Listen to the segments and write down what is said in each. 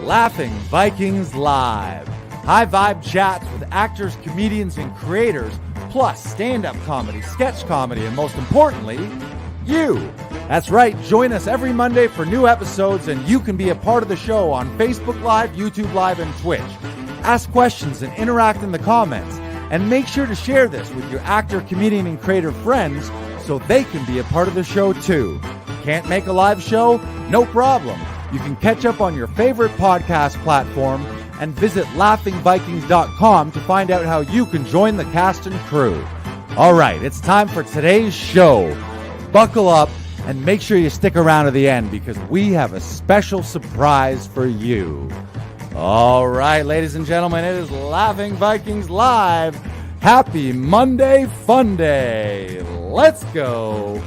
Laughing Vikings Live. High vibe chats with actors, comedians, and creators, plus stand-up comedy, sketch comedy, and most importantly, you. That's right, join us every Monday for new episodes, and you can be a part of the show on Facebook Live, YouTube Live, and Twitch. Ask questions and interact in the comments, and make sure to share this with your actor, comedian, and creator friends so they can be a part of the show too. Can't make a live show? No problem. You can catch up on your favorite podcast platform and visit laughingvikings.com to find out how you can join the cast and crew. All right, it's time for today's show. Buckle up and make sure you stick around to the end because we have a special surprise for you. All right, ladies and gentlemen, it is Laughing Vikings Live. Happy Monday Fun Day. Let's go.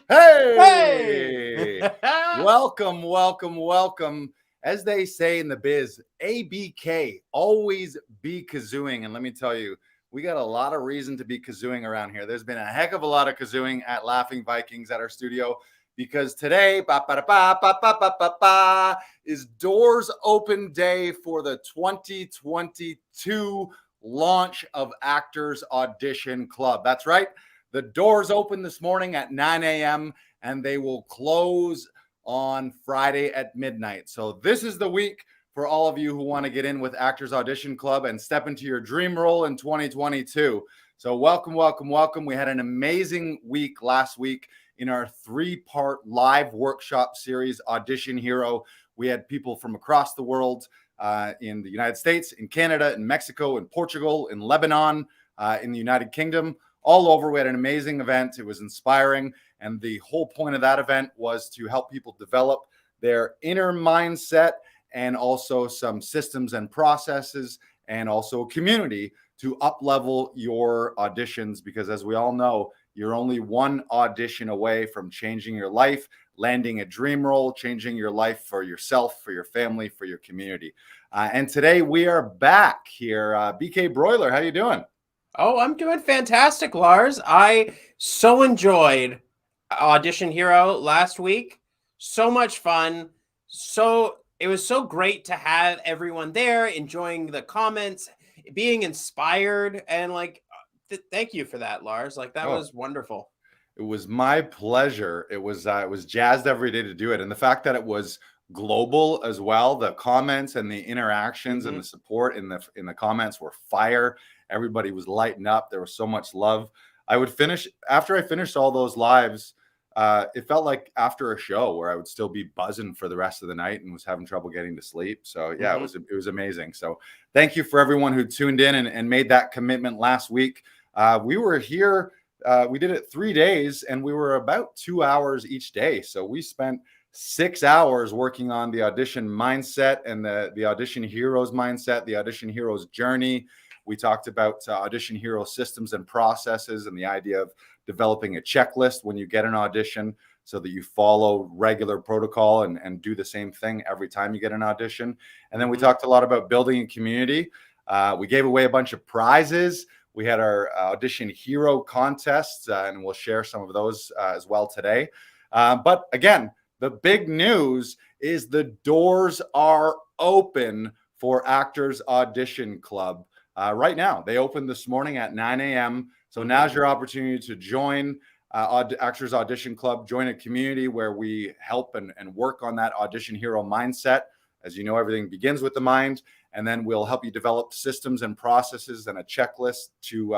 Hey! Welcome. As they say in the biz, ABK, always be kazooing. And let me tell you, we got a lot of reason to be kazooing around here. There's been a heck of a lot of kazooing at Laughing Vikings at our studio because today is doors open day for the 2022 launch of Actors Audition Club. That's right. The doors open this morning at 9 a.m. and they will close on Friday at midnight. So this is the week for all of you who want to get in with Actors Audition Club and step into your dream role in 2022. So welcome. We had an amazing week last week in our 3-part live workshop series, Audition Hero. We had people from across the world in the United States, in Canada, in Mexico, in Portugal, in Lebanon, in the United Kingdom, all over. We had an amazing event. It was inspiring. And the whole point of that event was to help people develop their inner mindset and also some systems and processes and also a community to up-level your auditions. Because as we all know, you're only one audition away from changing your life, landing a dream role, changing your life for yourself, for your family, for your community. And today we are back here. BK Broiler, how you doing? Oh, I'm doing fantastic, Lars. I so enjoyed Audition Hero last week. So much fun. It was so great to have everyone there, enjoying the comments, being inspired, and thank you for that, Lars. That was wonderful. It was my pleasure. It was jazzed every day to do it, and the fact that it was global as well. The comments and the interactions and the support in the comments were fire. Everybody was lighting up. There was so much love. After I finished all those lives. It felt like after a show where I would still be buzzing for the rest of the night and was having trouble getting to sleep. So yeah, it was amazing. So thank you for everyone who tuned in and made that commitment last week. We were here. We did it 3 days and we were about 2 hours each day. So we spent 6 hours working on the audition mindset and the audition heroes mindset, the audition heroes journey. We talked about audition hero systems and processes and the idea of developing a checklist when you get an audition so that you follow regular protocol and do the same thing every time you get an audition. And then we talked a lot about building a community. We gave away a bunch of prizes. We had our audition hero contests, and we'll share some of those as well today. But again, the big news is the doors are open for Actors Audition Club. Right now, they opened this morning at 9 a.m. So now's your opportunity to join Actors Audition Club, join a community where we help and work on that audition hero mindset. As you know, everything begins with the mind, and then we'll help you develop systems and processes and a checklist to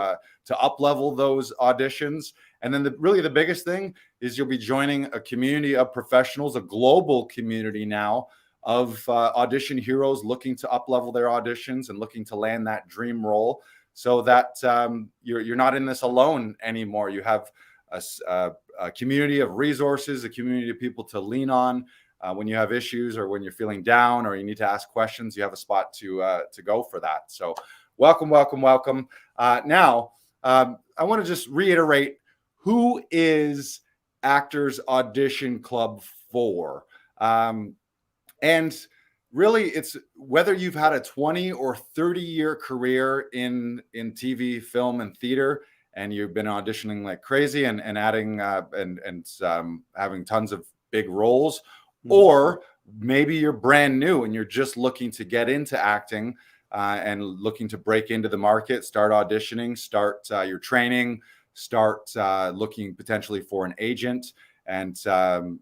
up-level those auditions. And then really the biggest thing is you'll be joining a community of professionals, a global community now of audition heroes looking to up-level their auditions and looking to land that dream role so that you're not in this alone anymore. You have a community of resources, a community of people to lean on when you have issues or when you're feeling down or you need to ask questions. You have a spot to go for that. So welcome. Now, I want to just reiterate, who is Actors Audition Club for? And really, it's whether you've had a 20 or 30-year career in TV, film, and theater, and you've been auditioning like crazy and adding having tons of big roles, or maybe you're brand new and you're just looking to get into acting and looking to break into the market, start auditioning, start your training, start looking potentially for an agent, and to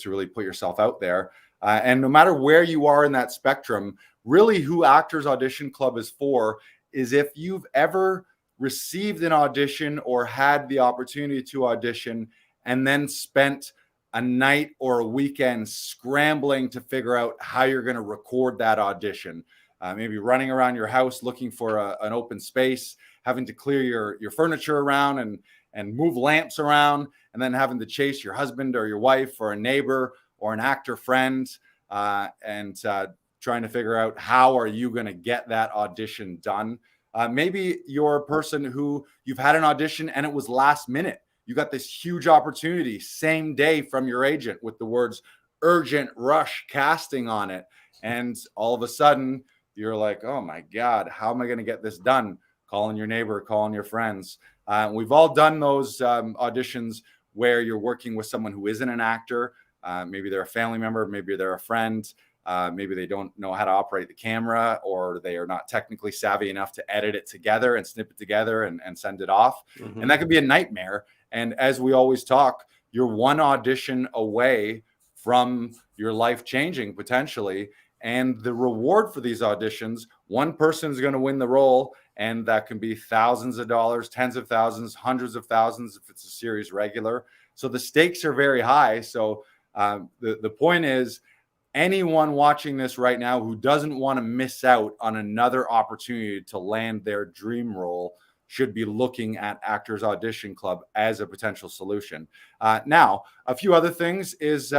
really put yourself out there. And no matter where you are in that spectrum, really who Actors Audition Club is for is if you've ever received an audition or had the opportunity to audition and then spent a night or a weekend scrambling to figure out how you're going to record that audition. Maybe running around your house looking for an open space, having to clear your furniture around and move lamps around, and then having to chase your husband or your wife or a neighbor or an actor friend and trying to figure out how are you going to get that audition done. Maybe you're a person who you've had an audition and it was last minute. You got this huge opportunity same day from your agent with the words urgent rush casting on it. And all of a sudden you're like, oh my God, how am I going to get this done? Calling your neighbor, calling your friends. We've all done those auditions where you're working with someone who isn't an actor. Maybe they're a family member, maybe they're a friend, maybe they don't know how to operate the camera, or they are not technically savvy enough to edit it together and snip it together and send it off. And that could be a nightmare. And as we always talk, you're one audition away from your life changing potentially. And the reward for these auditions, one person is going to win the role, and that can be thousands of dollars, tens of thousands, hundreds of thousands if it's a series regular. So the stakes are very high. So the point is, anyone watching this right now who doesn't want to miss out on another opportunity to land their dream role should be looking at Actors Audition Club as a potential solution. Now, a few other things is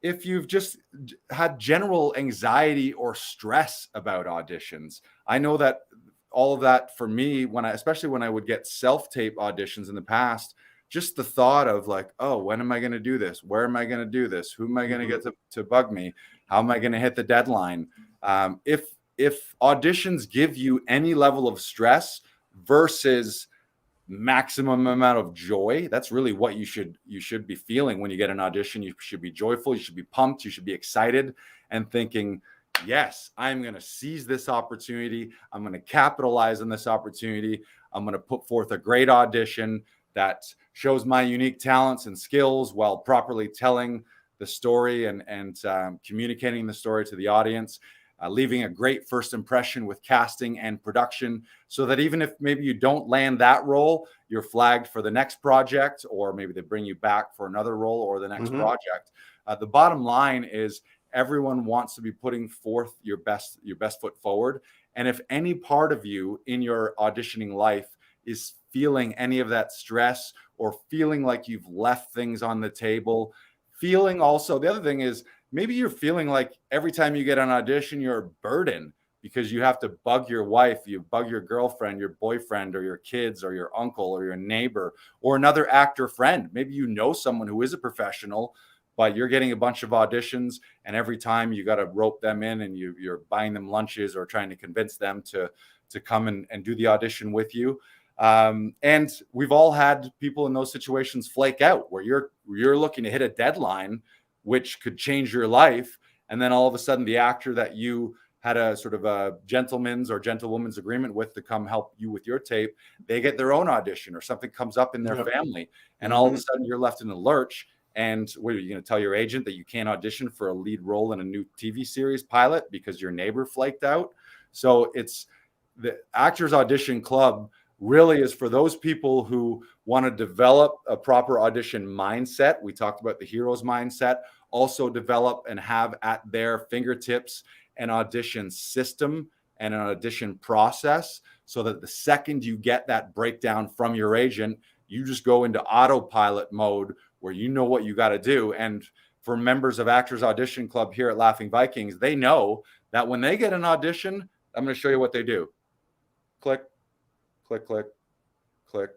if you've just had general anxiety or stress about auditions. I know that all of that for me, especially when I would get self-tape auditions in the past, just the thought of like, oh, when am I going to do this? Where am I going to do this? Who am I going to get to bug me? How am I going to hit the deadline? If auditions give you any level of stress versus maximum amount of joy, that's really what you should be feeling when you get an audition. You should be joyful, you should be pumped, you should be excited and thinking, yes, I'm going to seize this opportunity, I'm going to capitalize on this opportunity, I'm going to put forth a great audition that shows my unique talents and skills while properly telling the story and communicating the story to the audience. Leaving a great first impression with casting and production, so that even if maybe you don't land that role, you're flagged for the next project, or maybe they bring you back for another role or the next project. The bottom line is everyone wants to be putting forth your best foot forward. And if any part of you in your auditioning life is feeling any of that stress or feeling like you've left things on the table, feeling also, the other thing is, maybe you're feeling like every time you get an audition, you're a burden because you have to bug your wife, you bug your girlfriend, your boyfriend, or your kids, or your uncle, or your neighbor, or another actor friend. Maybe you know someone who is a professional, but you're getting a bunch of auditions, and every time you got to rope them in, and you're buying them lunches or trying to convince them to come and do the audition with you. And we've all had people in those situations flake out, where you're looking to hit a deadline which could change your life. And then all of a sudden, the actor that you had a sort of a gentleman's or gentlewoman's agreement with to come help you with your tape, they get their own audition, or something comes up in their family. And all of a sudden you're left in a lurch. And what are you going to tell your agent, that you can't audition for a lead role in a new TV series pilot because your neighbor flaked out? So it's the Actors Audition Club really is for those people who want to develop a proper audition mindset. We talked about the hero's mindset. Also develop and have at their fingertips an audition system and an audition process, so that the second you get that breakdown from your agent, you just go into autopilot mode where you know what you got to do. And for members of Actors Audition Club here at Laughing Vikings, they know that when they get an audition, I'm going to show you what they do. Click, click, click, click.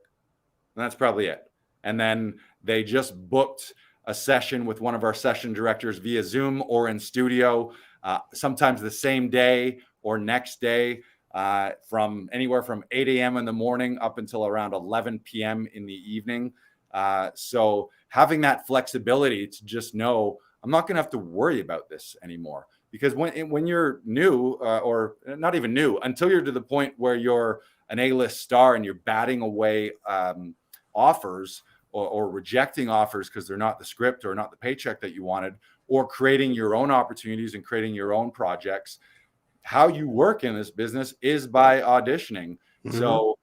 And that's probably it. And then they just booked a session with one of our session directors via Zoom or in studio, sometimes the same day or next day, from anywhere from 8 a.m. in the morning up until around 11 p.m. in the evening. So having that flexibility to just know I'm not going to have to worry about this anymore. Because when you're new, or not even new, until you're to the point where you're an A-list star and you're batting away offers or rejecting offers because they're not the script or not the paycheck that you wanted, or creating your own opportunities and creating your own projects, how you work in this business is by auditioning. Mm-hmm. So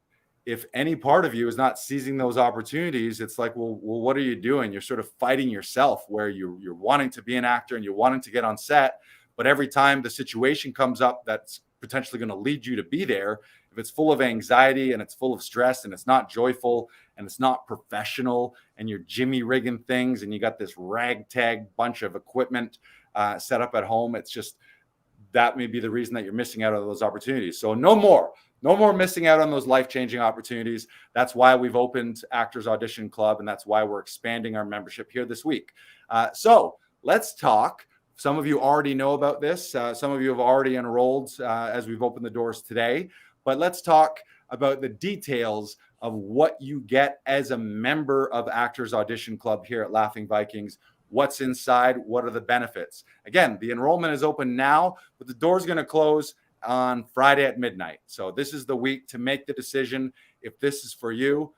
if any part of you is not seizing those opportunities, it's like, well, what are you doing? You're sort of fighting yourself, where you're wanting to be an actor and you're wanting to get on set, but every time the situation comes up that's potentially going to lead you to be there, if it's full of anxiety and it's full of stress and it's not joyful and it's not professional and you're jimmy rigging things and you got this ragtag bunch of equipment set up at home, it's just, that may be the reason that you're missing out on those opportunities. So no more missing out on those life-changing opportunities. That's why we've opened Actors Audition Club, and that's why we're expanding our membership here this week. So let's talk. Some of you already know about this. Some of you have already enrolled as we've opened the doors today. But let's talk about the details of what you get as a member of Actors Audition Club here at Laughing Vikings. What's inside? What are the benefits? Again, the enrollment is open now, but the door's going to close on Friday at midnight. So this is the week to make the decision if this is for you.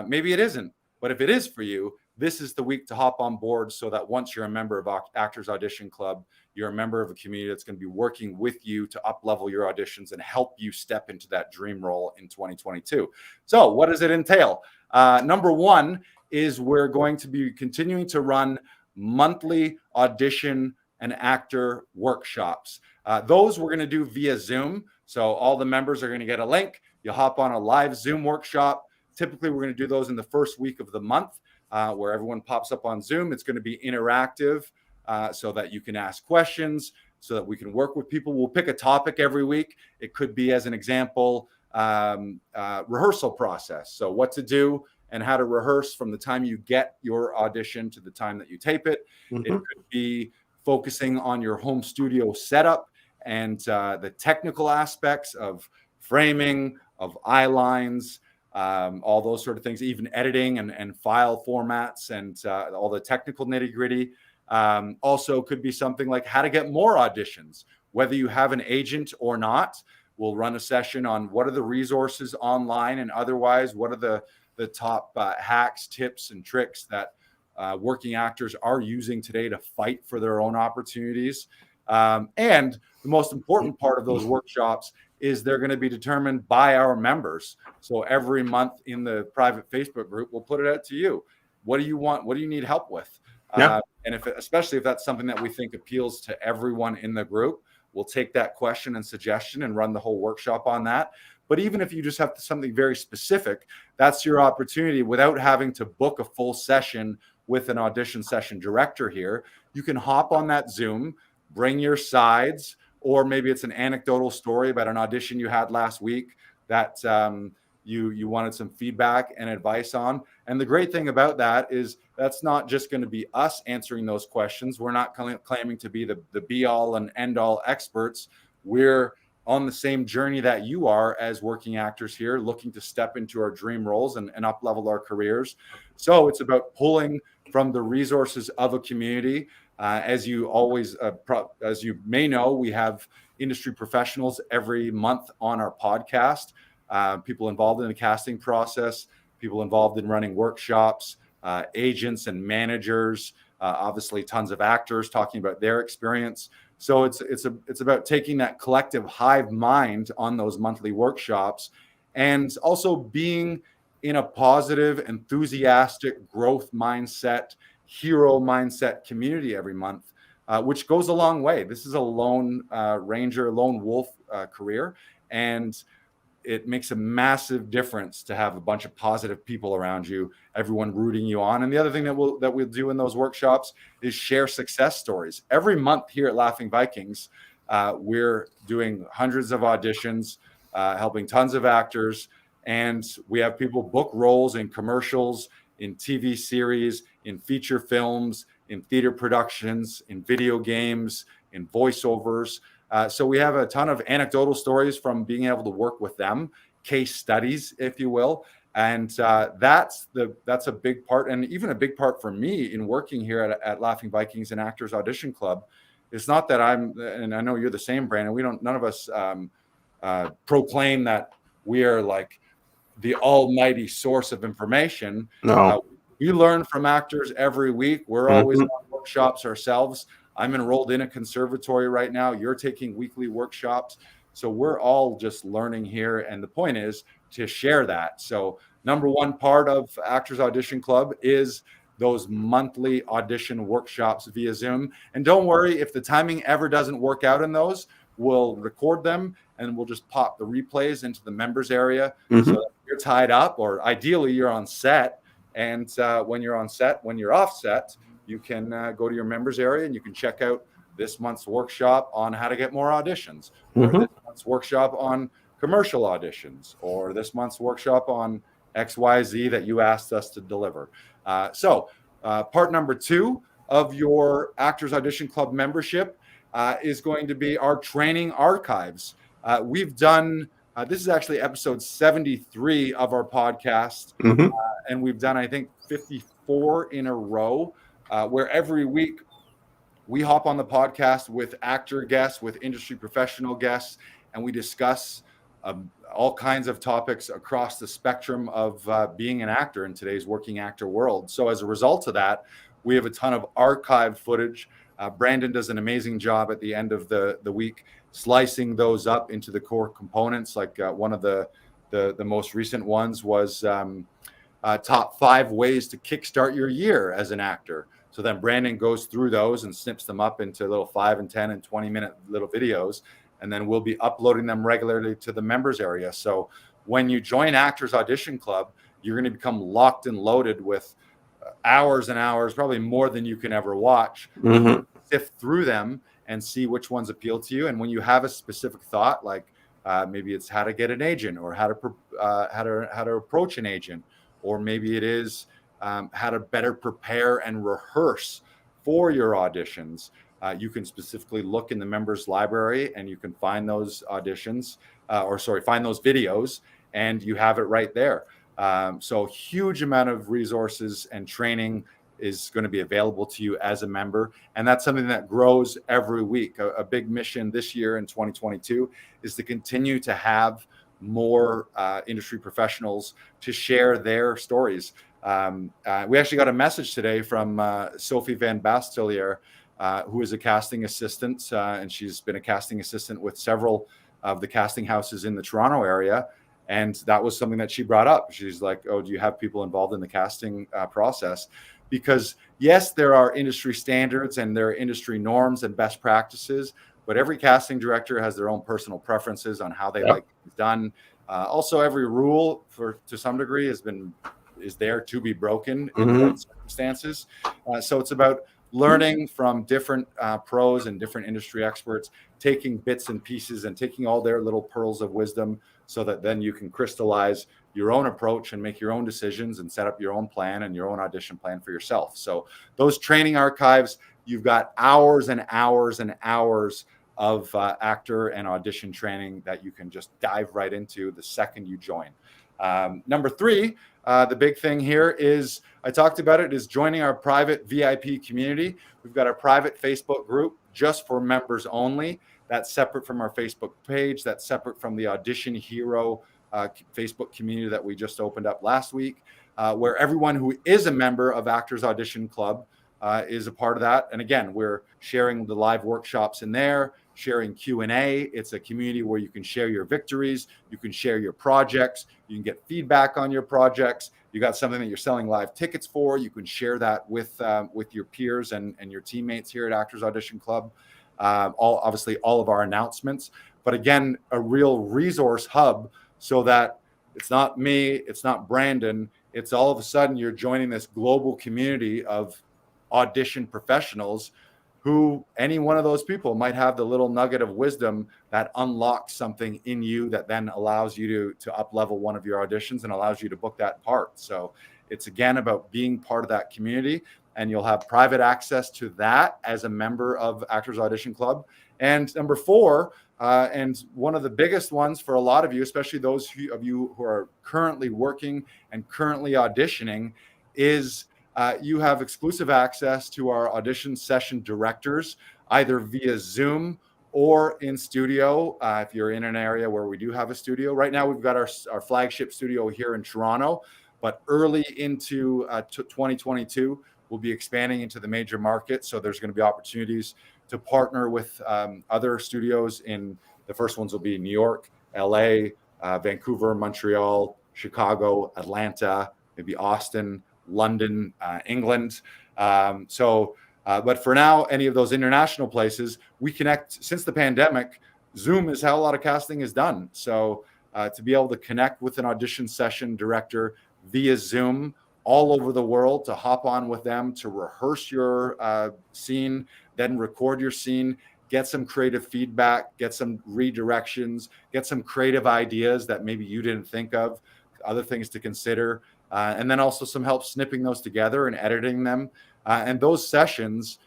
Maybe it isn't, but if it is for you, this is the week to hop on board, so that once you're a member of Actors Audition Club, you're a member of a community that's going to be working with you to up-level your auditions and help you step into that dream role in 2022. So what does it entail? Number one is we're going to be continuing to run monthly audition and actor workshops. Those we're going to do via Zoom. So all the members are going to get a link. You hop on a live Zoom workshop. Typically, we're going to do those in the first week of the month, where everyone pops up on Zoom. It's going to be interactive, so that you can ask questions, so that we can work with people. We'll pick a topic every week. It could be, as an example, rehearsal process. So what to do and how to rehearse from the time you get your audition to the time that you tape it. Mm-hmm. It could be focusing on your home studio setup and the technical aspects of framing, of eye lines, all those sort of things, even editing and file formats and all the technical nitty-gritty. Also could be something like how to get more auditions, whether you have an agent or not. We'll run a session on what are the resources online and otherwise, what are the top hacks, tips, and tricks that working actors are using today to fight for their own opportunities. And the most important part of those workshops is they're going to be determined by our members. So every month in the private Facebook group, we'll put it out to you. What do you want? What do you need help with? Yeah. And especially if that's something that we think appeals to everyone in the group, we'll take that question and suggestion and run the whole workshop on that. But even if you just have something very specific, that's your opportunity without having to book a full session with an audition session director here. You can hop on that Zoom, bring your sides, or maybe it's an anecdotal story about an audition you had last week that you wanted some feedback and advice on. And the great thing about that is that's not just going to be us answering those questions. We're not claiming to be the be-all and end-all experts. We're on the same journey that you are as working actors here, looking to step into our dream roles and up-level our careers. So it's about pulling from the resources of a community. As you may know, we have industry professionals every month on our podcast, people involved in the casting process, people involved in running workshops, agents and managers, obviously tons of actors talking about their experience. So it's about taking that collective hive mind on those monthly workshops and also being in a positive, enthusiastic growth mindset, hero mindset community every month, which goes a long way. This is a lone ranger, lone wolf career, and it makes a massive difference to have a bunch of positive people around you, everyone rooting you on. And the other thing that we'll do in those workshops is share success stories. Every month here at Laughing Vikings, we're doing hundreds of auditions, helping tons of actors, and we have people book roles in commercials, in TV series, in feature films, in theater productions, in video games, in voiceovers. So we have a ton of anecdotal stories from being able to work with them, case studies, if you will. And that's a big part, and even a big part for me in working here at Laughing Vikings and Actors Audition Club. It's not that and I know you're the same, Brandon. None of us proclaim that we are like the almighty source of information. No. We learn from actors every week. We're always on workshops ourselves. I'm enrolled in a conservatory right now. You're taking weekly workshops. So we're all just learning here. And the point is to share that. So number one part of Actors Audition Club is those monthly audition workshops via Zoom. And don't worry, if the timing ever doesn't work out in those, we'll record them and we'll just pop the replays into the members area. So that you're tied up, or ideally you're on set. And when you're on set, when you're off set, you can go to your members area and you can check out this month's workshop on how to get more auditions, or this month's workshop on commercial auditions, or this month's workshop on XYZ that you asked us to deliver. So part number 2 of your Actors Audition Club membership is going to be our training archives. We've done, this is actually episode 73 of our podcast, and we've done, I think, 54 in a row, where every week we hop on the podcast with actor guests, with industry professional guests, and we discuss all kinds of topics across the spectrum of being an actor in today's working actor world. So as a result of that, we have a ton of archived footage. Brandon does an amazing job at the end of the week slicing those up into the core components. Like one of the most recent ones was top 5 ways to kickstart your year as an actor. So then Brandon goes through those and snips them up into little 5 and 10 and 20-minute little videos. And then we'll be uploading them regularly to the members area. So when you join Actors Audition Club, you're going to become locked and loaded with hours and hours, probably more than you can ever watch. Sift through them and see which ones appeal to you. And when you have a specific thought, like maybe it's how to get an agent, or how to approach an agent, or maybe it is how to better prepare and rehearse for your auditions. You can specifically look in the members library and you can find those auditions, find those videos, and you have it right there. So huge amount of resources and training is going to be available to you as a member. And that's something that grows every week. A big mission this year in 2022 is to continue to have more industry professionals to share their stories. We actually got a message today from Sophie Van Bastelier, who is a casting assistant, and she's been a casting assistant with several of the casting houses in the Toronto area. And that was something that she brought up. She's like, oh, do you have people involved in the casting process? Because yes, there are industry standards and there are industry norms and best practices, but every casting director has their own personal preferences on how they like things done. Also, every rule, to some degree, is there to be broken in circumstances. So it's about learning from different pros and different industry experts, taking bits and pieces and taking all their little pearls of wisdom, so that then you can crystallize your own approach and make your own decisions and set up your own plan and your own audition plan for yourself. So those training archives, you've got hours and hours and hours of actor and audition training that you can just dive right into the second you join. Number 3, the big thing here is, I talked about it, is joining our private VIP community. We've got our private Facebook group just for members only. That's separate from our Facebook page. That's separate from the Audition Hero Facebook community that we just opened up last week, where everyone who is a member of Actors Audition Club is a part of that. And again, we're sharing the live workshops in there, sharing Q&A. It's a community where you can share your victories, you can share your projects, you can get feedback on your projects. You got something that you're selling live tickets for, you can share that with your peers and your teammates here at Actors Audition Club. Obviously all of our announcements, but again, a real resource hub, so that it's not me, it's not Brandon, it's all of a sudden you're joining this global community of audition professionals who, any one of those people might have the little nugget of wisdom that unlocks something in you that then allows you to up level one of your auditions and allows you to book that part. So It's again about being part of that community, and you'll have private access to that as a member of Actors Audition Club. And number 4, and one of the biggest ones for a lot of you, especially those of you who are currently working and currently auditioning, is you have exclusive access to our audition session directors, either via Zoom or in studio, if you're in an area where we do have a studio. Right now, we've got our flagship studio here in Toronto, but early into 2022, we'll be expanding into the major markets. So there's going to be opportunities to partner with other studios. The first ones will be New York, LA, Vancouver, Montreal, Chicago, Atlanta, maybe Austin, London, England. But for now, any of those international places, we connect. Since the pandemic, Zoom is how a lot of casting is done. So to be able to connect with an audition session director via Zoom all over the world, to hop on with them, to rehearse your scene, then record your scene, get some creative feedback, get some redirections, get some creative ideas that maybe you didn't think of, other things to consider, and then also some help snipping those together and editing them. And those sessions,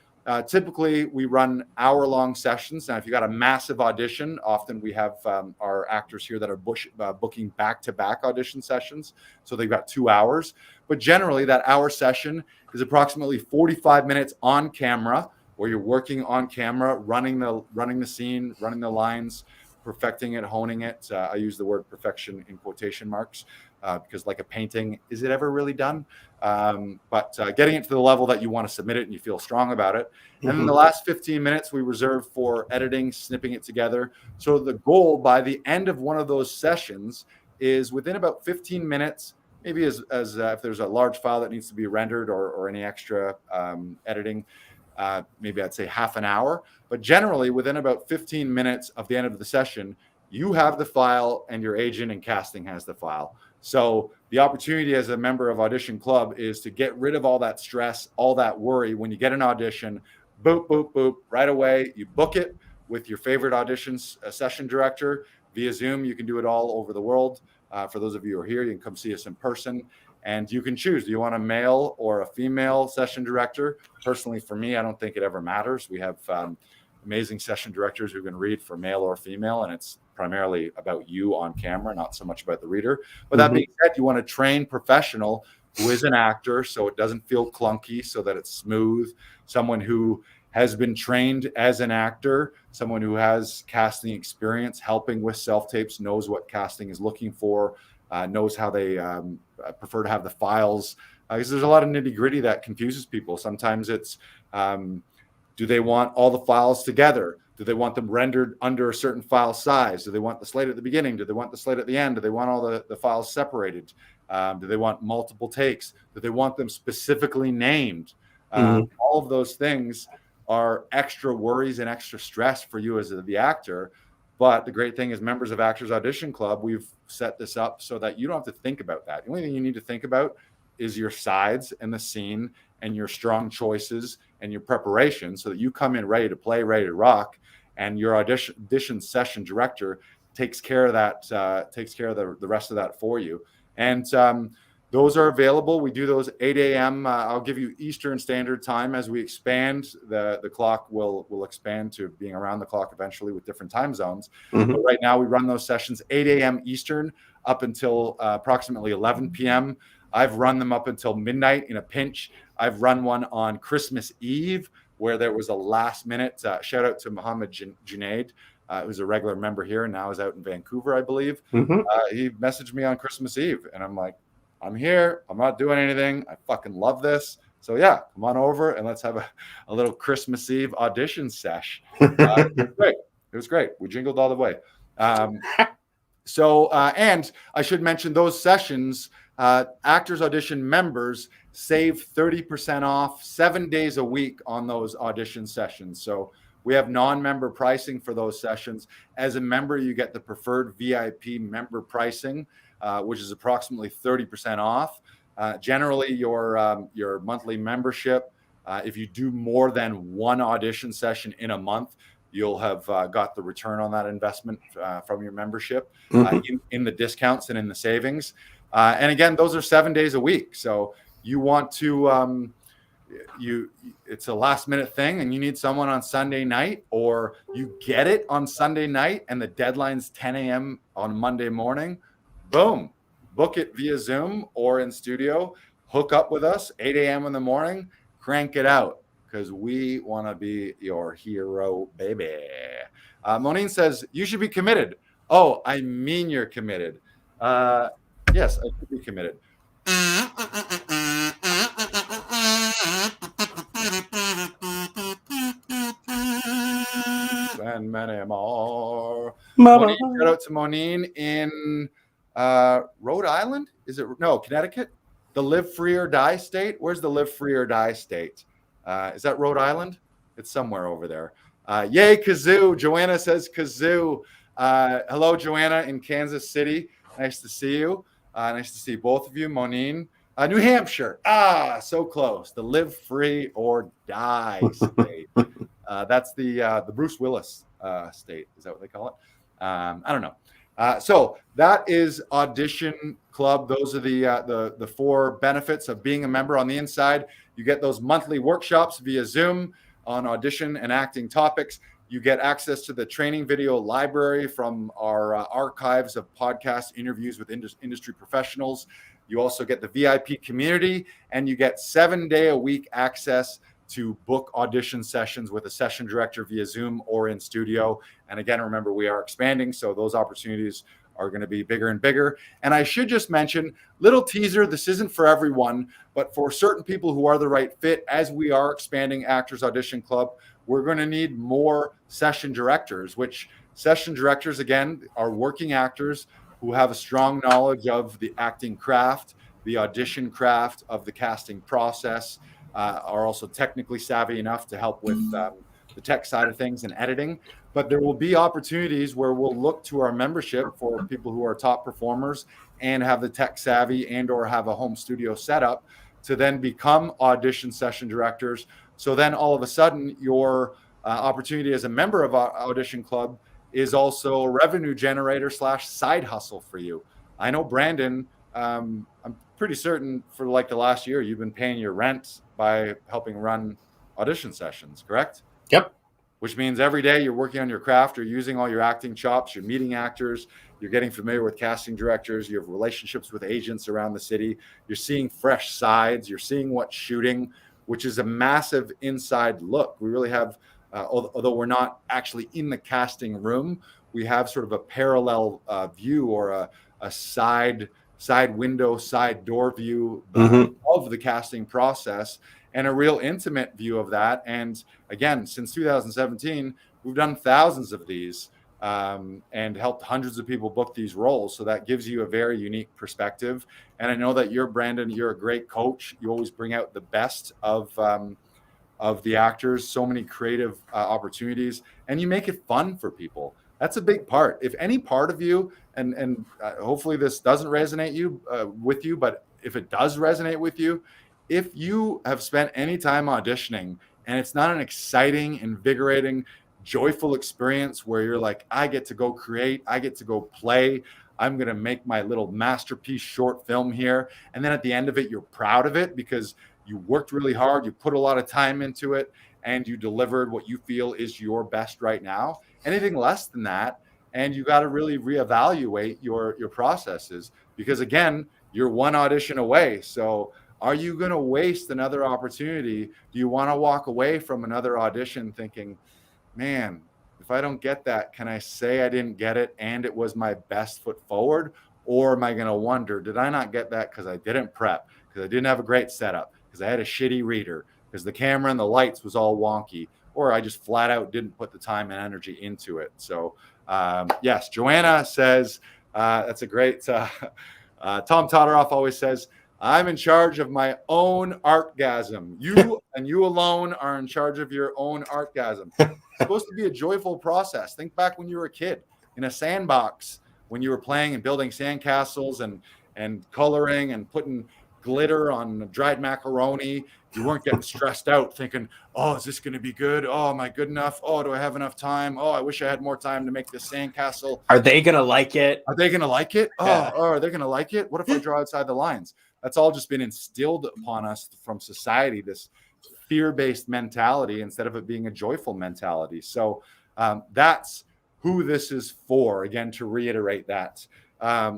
typically we run hour-long sessions. Now, if you got a massive audition, often we have our actors here that are booking back-to-back audition sessions. So they've got 2 hours. But generally, that hour session is approximately 45 minutes on camera, where you're working on camera, running the scene, running the lines, perfecting it, honing it. I use the word perfection in quotation marks because, like a painting, is it ever really done? But getting it to the level that you want to submit it and you feel strong about it. And then the last 15 minutes we reserve for editing, snipping it together. So the goal by the end of one of those sessions is within about 15 minutes, maybe as if there's a large file that needs to be rendered or any extra editing, maybe I'd say half an hour. But generally within about 15 minutes of the end of the session, you have the file and your agent and casting has the file. So the opportunity as a member of Audition Club is to get rid of all that stress, all that worry. When you get an audition, boop, boop, boop, right away, you book it with your favorite audition session director via Zoom. You can do it all over the world. For those of you who are here, you can come see us in person. And you can choose, do you want a male or a female session director? Personally, for me, I don't think it ever matters. We have amazing session directors who can read for male or female, and it's primarily about you on camera, not so much about the reader. But that being said, you want a trained professional who is an actor, so it doesn't feel clunky, so that it's smooth. Someone who has been trained as an actor, someone who has casting experience, helping with self-tapes, knows what casting is looking for, knows how they prefer to have the files. Because there's a lot of nitty-gritty that confuses people. Sometimes it's, do they want all the files together? Do they want them rendered under a certain file size? Do they want the slate at the beginning? Do they want the slate at the end? Do they want all the files separated? Do they want multiple takes? Do they want them specifically named? All of those things are extra worries and extra stress for you as the actor. But the great thing is, members of Actors Audition Club, we've set this up so that you don't have to think about that. The only thing you need to think about is your sides and the scene and your strong choices and your preparation, so that you come in ready to play, ready to rock, and your audition session director takes care of that, takes care of the rest of that for you. And those are available. We do those 8 a.m. I'll give you Eastern Standard Time. As we expand, the clock will expand to being around the clock eventually with different time zones. But right now we run those sessions 8 a.m. Eastern up until approximately 11 p.m. I've run them up until midnight in a pinch. I've run one on Christmas Eve where there was a last minute shout out to Mohammed Junaid, who's a regular member here and now is out in Vancouver, I believe. He messaged me on Christmas Eve and I'm like, I'm here. I'm not doing anything. I fucking love this. So yeah, come on over and let's have a little Christmas Eve audition sesh. It was great. We jingled all the way. And I should mention those sessions, Actors Audition members save 30% off 7 days a week on those audition sessions. So we have non-member pricing for those sessions. As a member, you get the preferred VIP member pricing, which is approximately 30% off. Generally, your monthly membership, if you do more than one audition session in a month, you'll have got the return on that investment from your membership in the discounts and in the savings. And again, those are 7 days a week. So you want to, it's a last minute thing and you need someone on Sunday night, or you get it on Sunday night and the deadline's 10 a.m. on Monday morning, boom, book it via Zoom or in studio, hook up with us 8 a.m. in the morning, crank it out, because we want to be your hero, baby. Monine says, you should be committed. Oh, I mean you're committed. Yes, I should be committed. And many more. Monine, shout out to Monine in Rhode Island. Is it? No, Connecticut. The Live Free or Die state. Where's the Live Free or Die state? Is that Rhode Island? It's somewhere over there. Yay, kazoo. Joanna says kazoo. Hello, Joanna in Kansas City. Nice to see you. Nice to see both of you. Monine. New Hampshire. So close. The Live Free or Die state. That's the Bruce Willis state. Is that what they call it? I don't know. So that is Audition Club. Those are the 4 benefits of being a member. On the inside, you get those monthly workshops via Zoom on audition and acting topics. You get access to the training video library from our archives of podcast interviews with industry professionals. You also get the VIP community, and you get 7-day-a-week access to book audition sessions with a session director via Zoom or in studio. And again, remember, we are expanding, so those opportunities are going to be bigger and bigger. And I should just mention, little teaser, this isn't for everyone, but for certain people who are the right fit, as we are expanding Actors Audition Club, we're going to need more session directors, which session directors, again, are working actors who have a strong knowledge of the acting craft, the audition craft, of the casting process, are also technically savvy enough to help with the tech side of things and editing. But there will be opportunities where we'll look to our membership for people who are top performers and have the tech savvy and or have a home studio setup to then become audition session directors. So then all of a sudden your opportunity as a member of our Audition Club is also a revenue generator / side hustle for you. I know, Brandon, I'm pretty certain for like the last year, you've been paying your rent by helping run audition sessions, correct? Yep. Which means every day you're working on your craft, you're using all your acting chops, you're meeting actors, you're getting familiar with casting directors, you have relationships with agents around the city, you're seeing fresh sides, you're seeing what's shooting, which is a massive inside look. We really have, although we're not actually in the casting room, we have sort of a parallel view or a side window, side door view of the casting process, and a real intimate view of that. And again, since 2017, we've done thousands of these and helped hundreds of people book these roles. So that gives you a very unique perspective. And I know that you're, Brandon, you're a great coach. You always bring out the best of the actors, so many creative opportunities, and you make it fun for people. That's a big part. If any part of you, and hopefully this doesn't resonate with you, but if it does resonate with you, if you have spent any time auditioning and it's not an exciting, invigorating, joyful experience where you're like, I get to go create, I get to go play, I'm going to make my little masterpiece short film here. And then at the end of it, you're proud of it because you worked really hard, you put a lot of time into it, and you delivered what you feel is your best right now. Anything less than that, and you got to really reevaluate your processes, because again, you're one audition away. So are you going to waste another opportunity? Do you want to walk away from another audition thinking, man, if I don't get that, can I say I didn't get it and it was my best foot forward? Or am I going to wonder, did I not get that because I didn't prep, because I didn't have a great setup, because I had a shitty reader, because the camera and the lights was all wonky, or I just flat out didn't put the time and energy into it? So yes, Joanna says, that's a great, Tom Todoroff always says, I'm in charge of my own artgasm. You and you alone are in charge of your own artgasm. It's supposed to be a joyful process. Think back when you were a kid in a sandbox, when you were playing and building sandcastles and coloring and putting glitter on dried macaroni. You weren't getting stressed out thinking, oh, is this going to be good? Oh, am I good enough? Oh, do I have enough time? Oh, I wish I had more time to make this sandcastle. Are they going to like it? Are they going to like it? Yeah. Oh, are they going to like it? What if I draw outside the lines? That's all just been instilled upon us from society, this fear-based mentality instead of it being a joyful mentality. So that's who this is for, again, to reiterate that.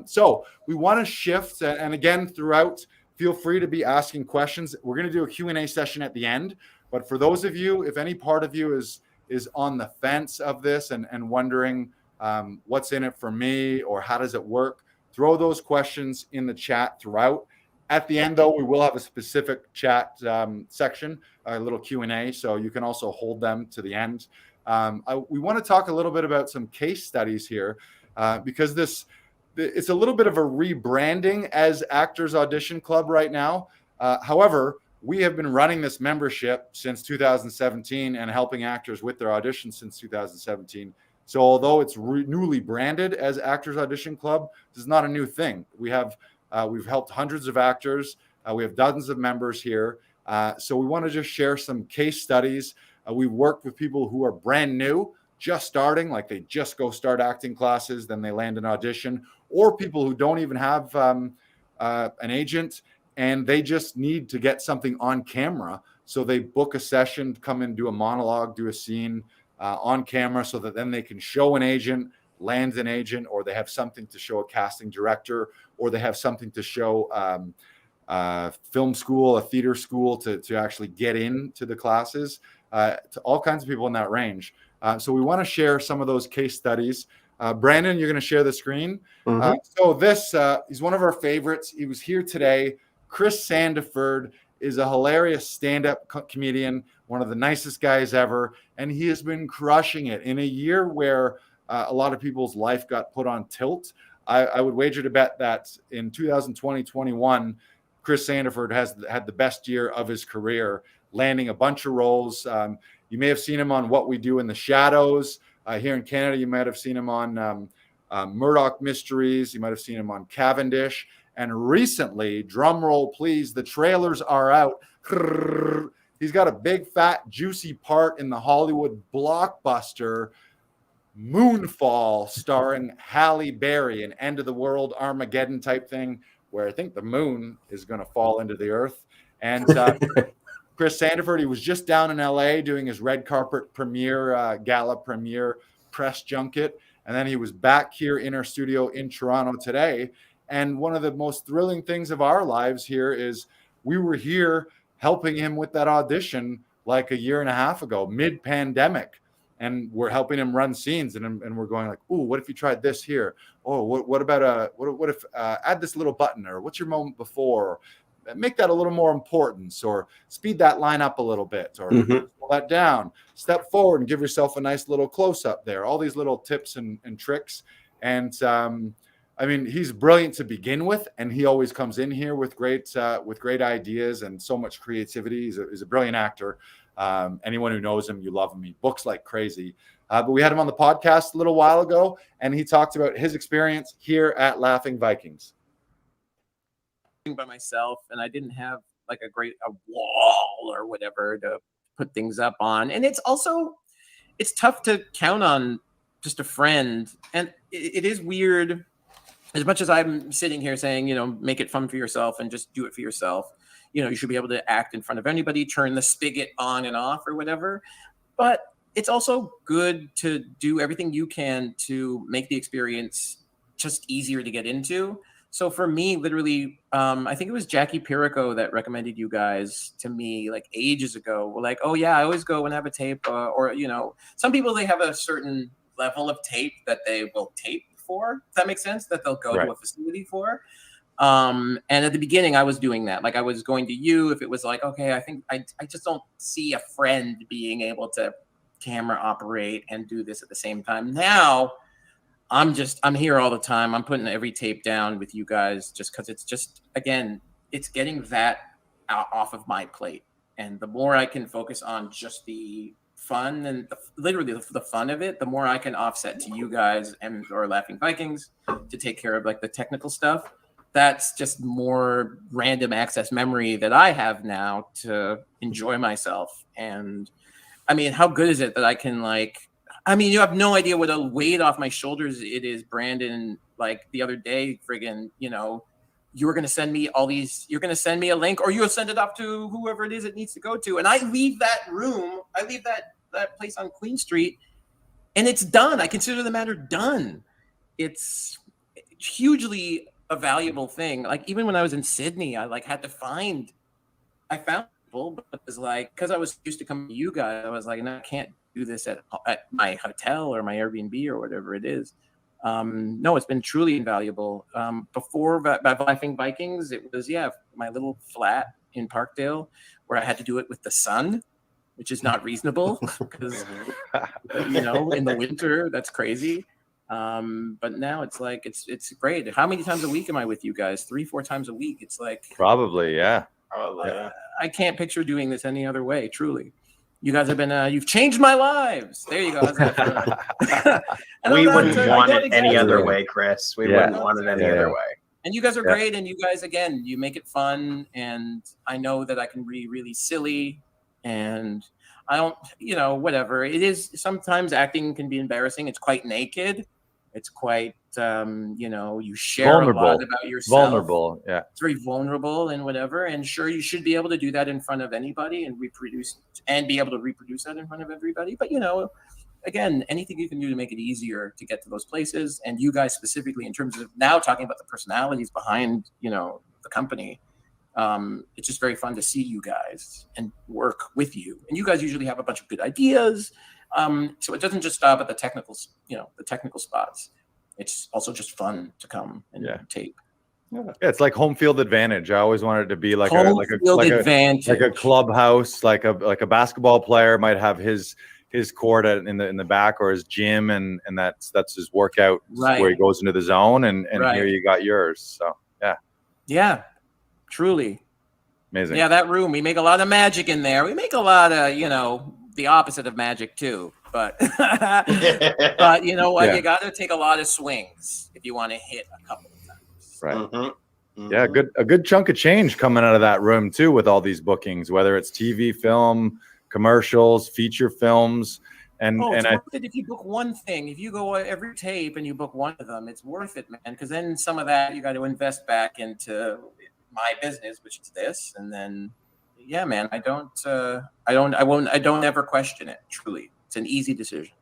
So we want to shift, and again, throughout, feel free to be asking questions. We're going to do a Q&A session at the end, but for those of you, if any part of you is on the fence of this and wondering what's in it for me or how does it work, throw those questions in the chat throughout. At the end, though, we will have a specific chat section, a little Q&A, so you can also hold them to the end. We want to talk a little bit about some case studies here because it's a little bit of a rebranding as Actors Audition Club right now. However, we have been running this membership since 2017 and helping actors with their auditions since 2017. So although it's newly branded as Actors Audition Club, this is not a new thing. We've helped hundreds of actors. We have dozens of members here. So we want to just share some case studies. We've worked with people who are brand new, just starting, like they just go start acting classes, then they land an audition, or people who don't even have an agent and they just need to get something on camera. So they book a session, come in, do a monologue, do a scene on camera so that then they can show an agent, land an agent, or they have something to show a casting director, or they have something to show film school, a theater school to actually get into the classes, to all kinds of people in that range. So we want to share some of those case studies. Brandon, you're going to share the screen. Mm-hmm. So this, he's one of our favorites. He was here today. Chris Sandiford is a hilarious stand-up comedian, one of the nicest guys ever, and he has been crushing it in a year where a lot of people's life got put on tilt. I would wager to bet that in 2020-21, Chris Sandiford has had the best year of his career, landing a bunch of roles. You may have seen him on What We Do in the Shadows. Here in Canada, you might have seen him on Murdoch Mysteries. You might have seen him on Cavendish. And recently, drum roll please, the trailers are out. He's got a big, fat, juicy part in the Hollywood blockbuster Moonfall, starring Halle Berry, an end-of-the-world Armageddon type thing, where I think the moon is going to fall into the earth. And Chris Sandiford, he was just down in LA doing his red carpet premiere, gala premiere press junket. And then he was back here in our studio in Toronto today. And one of the most thrilling things of our lives here is we were here helping him with that audition like a year and a half ago, mid-pandemic. And we're helping him run scenes, and we're going like, "Ooh, what if you tried this here? Oh, what about what if add this little button, or what's your moment before? Make that a little more importance, or speed that line up a little bit, or slow that down. Step forward and give yourself a nice little close up there." All these little tips and tricks. And I mean, he's brilliant to begin with, and he always comes in here with great ideas and so much creativity. He's a brilliant actor. Anyone who knows him, you love him. He books like crazy. But we had him on the podcast a little while ago, and he talked about his experience here at Laughing Vikings. By myself, and I didn't have like a wall or whatever to put things up on. And it's tough to count on just a friend. And it is weird, as much as I'm sitting here saying, make it fun for yourself and just do it for yourself. You should be able to act in front of anybody, turn the spigot on and off or whatever. But it's also good to do everything you can to make the experience just easier to get into. So for me, literally, I think it was Jackie Pirico that recommended you guys to me like ages ago. We're like, oh yeah, I always go and have a tape, or some people, they have a certain level of tape that they will tape for. Does that make sense? That they'll go to a facility for. And at the beginning, I was doing that. Like I was going to you if it was like, okay, I think I just don't see a friend being able to camera operate and do this at the same time. Now I'm here all the time. I'm putting every tape down with you guys just because it's just, again, it's getting that off of my plate. And the more I can focus on just the fun and literally the fun of it, the more I can offset to you guys or Laughing Vikings to take care of like the technical stuff. that's just more random access memory that I have now to enjoy myself. And I mean, how good is it that I can I mean, you have no idea what a weight off my shoulders it is, Brandon. Like the other day, friggin', you were going to send me you're going to send me a link, or you'll send it off to whoever it is it needs to go to. And I leave that room, I leave that place on Queen Street, and it's done. I consider the matter done. It's hugely a valuable thing. Like even when I was in Sydney, I had to found people, but it was because I was used to coming to you guys, I was like, no, I can't do this at my hotel or my Airbnb or whatever it is. No, it's been truly invaluable. Before by Laughing Vikings, it was my little flat in Parkdale where I had to do it with the sun, which is not reasonable because in the winter that's crazy. But now it's it's great. How many times a week am I with you guys? 3-4 times a week. It's probably, yeah. I can't picture doing this any other way. Truly, you guys have been you've changed my lives. There you go. We wouldn't want it any other way, Chris. We wouldn't want it any other way. And you guys are great. And you guys, again, you make it fun. And I know that I can be really silly. And I don't, whatever. It is, sometimes acting can be embarrassing. It's quite naked. It's quite, you share vulnerable. A lot about yourself. Vulnerable, yeah. It's very vulnerable and whatever. And sure, you should be able to do that in front of anybody and be able to reproduce that in front of everybody. But, again, anything you can do to make it easier to get to those places. And you guys specifically, in terms of now talking about the personalities behind, the company, it's just very fun to see you guys and work with you. And you guys usually have a bunch of good ideas. So it doesn't just stop at the technical spots. It's also just fun to come and tape. Yeah, it's like home field advantage. I always wanted it to be like a clubhouse, like a basketball player might have his court in the back, or his gym, and that's his workout where he goes into the zone, and here you got yours. So yeah, truly amazing. Yeah, that room, we make a lot of magic in there. We make a lot of the opposite of magic too, but but you know what, you got to take a lot of swings if you want to hit a couple of times. Right. Mm-hmm. Yeah, a good chunk of change coming out of that room too, with all these bookings, whether it's TV, film, commercials, feature films, and it's worth it if you book one thing. If you go every tape and you book one of them, it's worth it, man. Because then some of that you got to invest back into my business, which is this, and then man, I don't ever question it. Truly, it's an easy decision.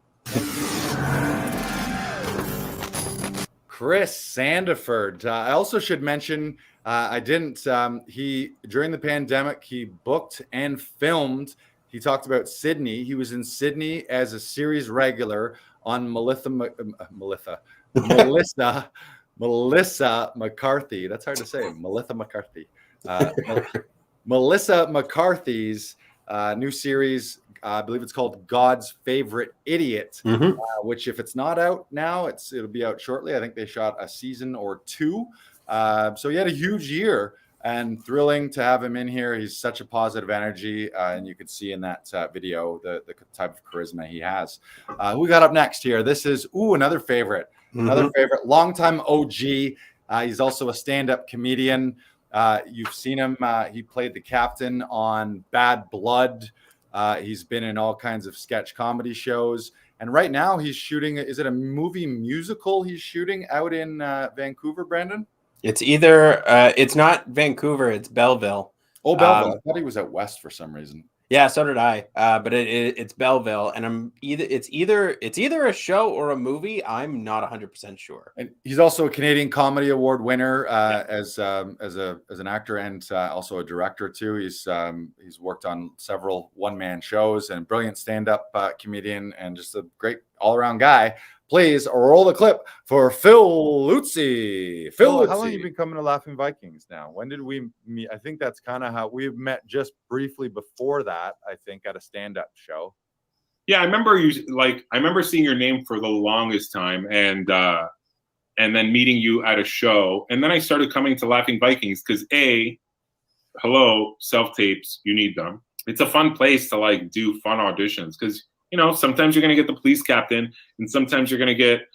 Chris Sandiford. I also should mention, I didn't, during the pandemic, he booked and filmed. He talked about Sydney. He was in Sydney as a series regular on Melissa McCarthy. That's hard to say. Melissa McCarthy. Melissa McCarthy's new series. I believe it's called God's Favorite Idiot, which if it's not out now, it'll be out shortly. I think they shot a season or 2. So he had a huge year, and thrilling to have him in here. He's such a positive energy, and you could see in that video the type of charisma he has. Who we got up next here? This is another favorite, longtime OG. He's also a stand-up comedian. You've seen him. He played the captain on Bad Blood. He's been in all kinds of sketch comedy shows, and right now he's shooting. Is it a movie musical he's shooting out in Vancouver, Brandon? It's either it's not Vancouver, it's Belleville. Oh, Belleville. I thought he was out west for some reason. Yeah, so did I. But it's Belleville, and it's either a show or a movie. I'm not 100% sure. And he's also a Canadian Comedy Award winner as an actor and also a director too. He's worked on several one-man shows, and brilliant stand-up comedian, and just a great all-around guy. Please roll the clip for Phil Luzzi. Phil, how long have you been coming to Laughing Vikings now? When did we meet? I think that's kind of how we've met, just briefly before that, I think, at a stand-up show. Yeah, I remember seeing your name for the longest time, and then meeting you at a show. And then I started coming to Laughing Vikings because hello, self-tapes, you need them. It's a fun place to do fun auditions because sometimes you're going to get the police captain, and sometimes you're going to get,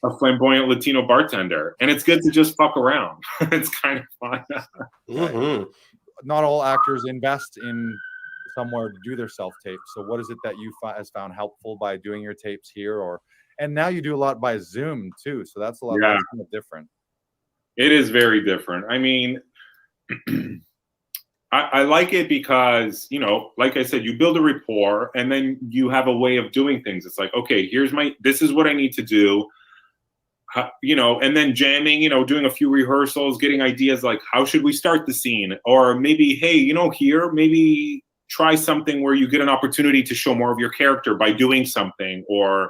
a flamboyant Latino bartender, and it's good to just fuck around. It's kind of fun. Mm-hmm. Not all actors invest in somewhere to do their self-tape. So what is it that you has found helpful by doing your tapes here? And now you do a lot by Zoom too. So that's a lot that's kind of different. It is very different. I mean, I like it because, you know, like I said, you build a rapport and then you have a way of doing things. It's like, okay, this is what I need to do. You know, and then jamming, you know, doing a few rehearsals, getting ideas like, how should we start the scene? Or maybe, hey, you know, maybe try something where you get an opportunity to show more of your character by doing something, or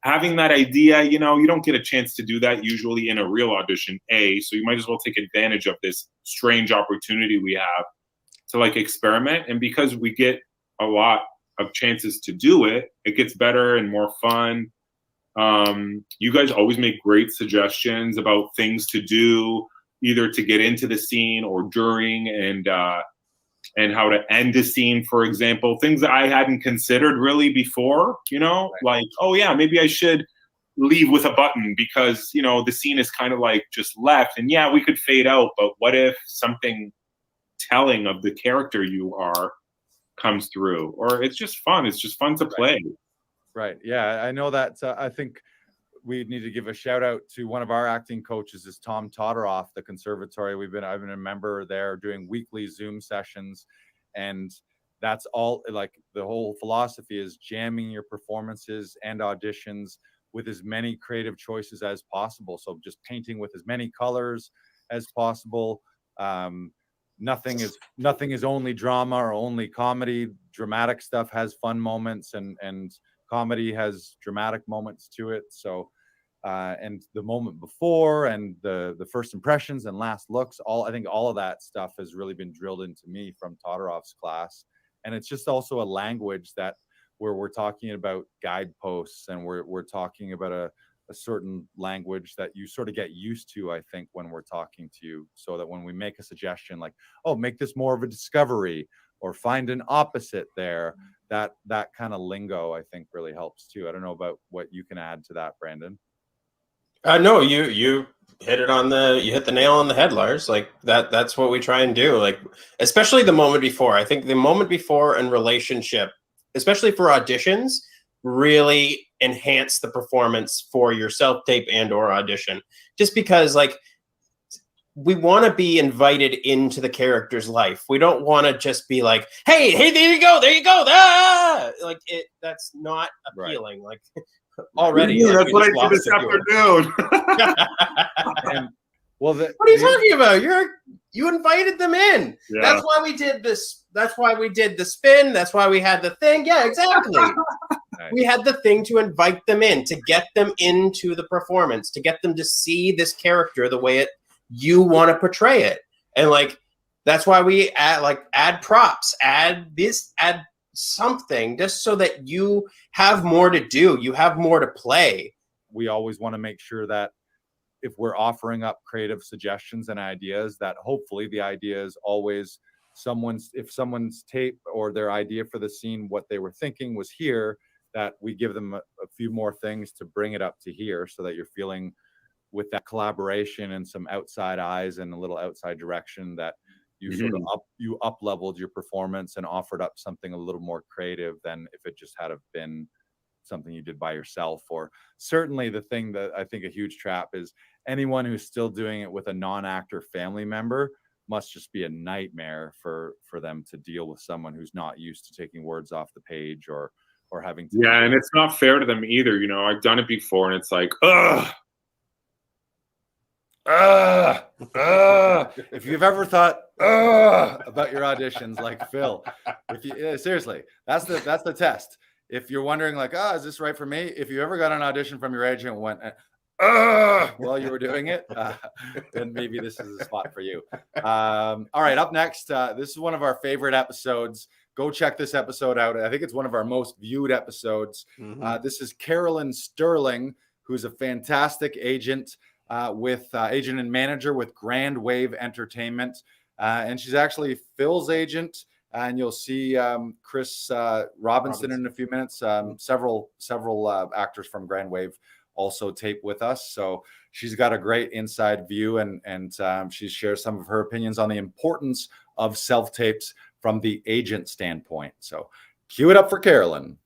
having that idea. You know, you don't get a chance to do that usually in a real audition, so you might as well take advantage of this strange opportunity we have to like experiment. And because we get a lot of chances to do it, it gets better and more fun. You guys always make great suggestions about things to do, either to get into the scene or during, and how to end a scene, for example, things that I hadn't considered really before, you know, like, oh yeah, maybe I should leave with a button because, you know, the scene is kind of like just left, and yeah, we could fade out, but what if something telling of the character you are comes through? Or it's just fun. It's just fun to play. Right. Yeah, I know that. I think we need to give a shout out to one of our acting coaches, is Tom Todoroff, the conservatory. I've been a member there doing weekly Zoom sessions, and that's all. Like, the whole philosophy is jamming your performances and auditions with as many creative choices as possible. So just painting with as many colors as possible. Nothing is only drama or only comedy. Dramatic stuff has fun moments, and comedy has dramatic moments to it. So and the moment before, and the first impressions and last looks, I think all of that stuff has really been drilled into me from Todoroff's class. And it's just also a language that where we're talking about guideposts, and we're talking about a certain language that you sort of get used to, I think, when we're talking to you, so that when we make a suggestion like, oh, make this more of a discovery, or find an opposite there, that kind of lingo, I think, really helps too. I don't know about what you can add to that, Brandon. No, you hit the nail on the head, Lars. Like that's what we try and do. Like, especially the moment before. I think the moment before and relationship, especially for auditions, really enhance the performance for your self-tape and or audition. Just because, like, we want to be invited into the character's life. We don't want to just be like, hey, there you go. Ah! Like, that's not appealing. Right. Like, already. Yeah, like, that's what I did this afternoon. And, well, what are you talking about? You invited them in. Yeah. That's why we did this. That's why we did the spin. That's why we had the thing. Yeah, exactly. Nice. We had the thing to invite them in, to get them into the performance, to get them to see this character the way you want to portray it. And like, that's why we add props, add something, just so that you have more to do, you have more to play. We always want to make sure that if we're offering up creative suggestions and ideas, that hopefully the idea is always if someone's tape or their idea for the scene, what they were thinking was here, that we give them a few more things to bring it up to here, so that you're feeling with that collaboration and some outside eyes and a little outside direction, that you sort of up leveled your performance and offered up something a little more creative than if it just had been something you did by yourself. Or certainly the thing that I think a huge trap is, anyone who's still doing it with a non-actor family member must just be a nightmare for them to deal with someone who's not used to taking words off the page or having to. Yeah, and it's not fair to them either. You know, I've done it before, and it's like, ugh. If you've ever thought about your auditions, like Phil, seriously, that's the test. If you're wondering, like, is this right for me? If you ever got an audition from your agent and went, while you were doing it, then maybe this is the spot for you. All right, up next, this is one of our favorite episodes. Go check this episode out. I think it's one of our most viewed episodes. This is Carolyn Sterling, who's a fantastic agent. Agent and manager with Grand Wave Entertainment, and she's actually Phil's agent. And you'll see Chris Robinson in a few minutes. Several actors from Grand Wave also tape with us. So she's got a great inside view, and she shares some of her opinions on the importance of self-tapes from the agent standpoint. So cue it up for Carolyn.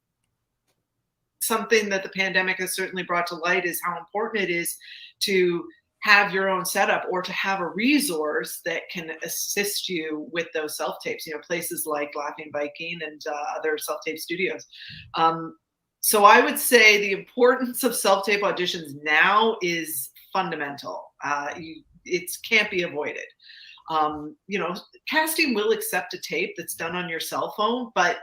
Something that the pandemic has certainly brought to light is how important it is to have your own setup, or to have a resource that can assist you with those self-tapes, places like Laughing Viking and other self-tape studios. So I would say the importance of self-tape auditions now is fundamental. It can't be avoided. Casting will accept a tape that's done on your cell phone, but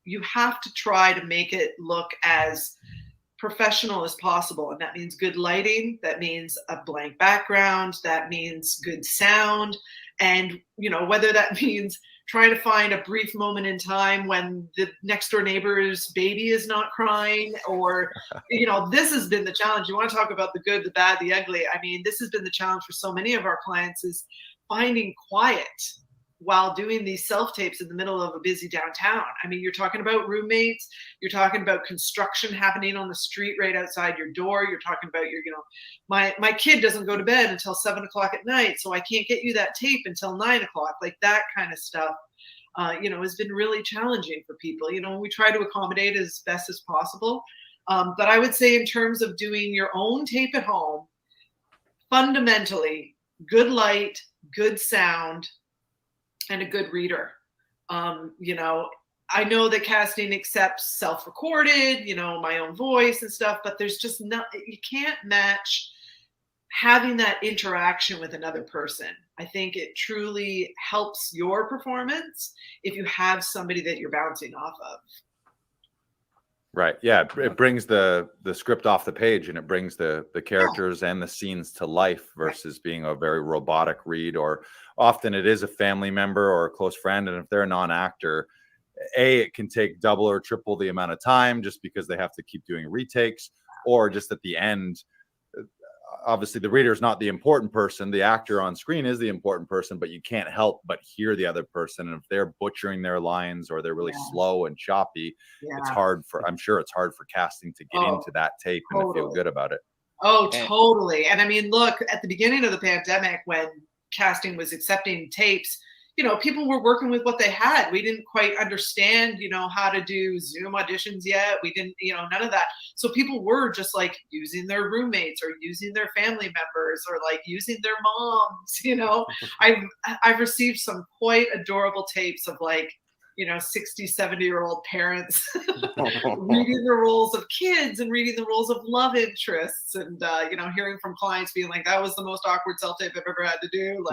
you have to try to make it look as professional as possible. And that means good lighting, that means a blank background, that means good sound. And, whether that means trying to find a brief moment in time when the next door neighbor's baby is not crying, or, this has been the challenge. You want to talk about the good, the bad, the ugly. I mean, this has been the challenge for so many of our clients, is finding quiet while doing these self-tapes in the middle of a busy downtown. I mean, you're talking about roommates, you're talking about construction happening on the street right outside your door. You're talking about my kid doesn't go to bed until 7 o'clock at night, so I can't get you that tape until 9 o'clock. Like that kind of stuff, has been really challenging for people. We try to accommodate as best as possible. But I would say, in terms of doing your own tape at home, fundamentally, good light, good sound, and a good reader. I know that casting accepts self-recorded, my own voice and stuff, but there's just you can't match having that interaction with another person. I think it truly helps your performance if you have somebody that you're bouncing off of. Right. Yeah. It brings the script off the page, and it brings the characters and the scenes to life, versus being a very robotic read, or often it is a family member or a close friend. And if they're a non-actor, it can take double or triple the amount of time, just because they have to keep doing retakes, or just at the end. Obviously, the reader is not the important person. The actor on screen is the important person, but you can't help but hear the other person. And if they're butchering their lines, or they're really slow and choppy, I'm sure it's hard for casting to get into that tape and to feel good about it. Oh, totally. And I mean, look, at the beginning of the pandemic, when casting was accepting tapes, people were working with what they had. We didn't quite understand, how to do Zoom auditions yet. We didn't, none of that. So people were just like using their roommates, or using their family members, or like using their moms. I've received some quite adorable tapes of 60, 70-year-old parents reading the roles of kids and reading the roles of love interests, and hearing from clients being like, that was the most awkward self-tape I've ever had to do.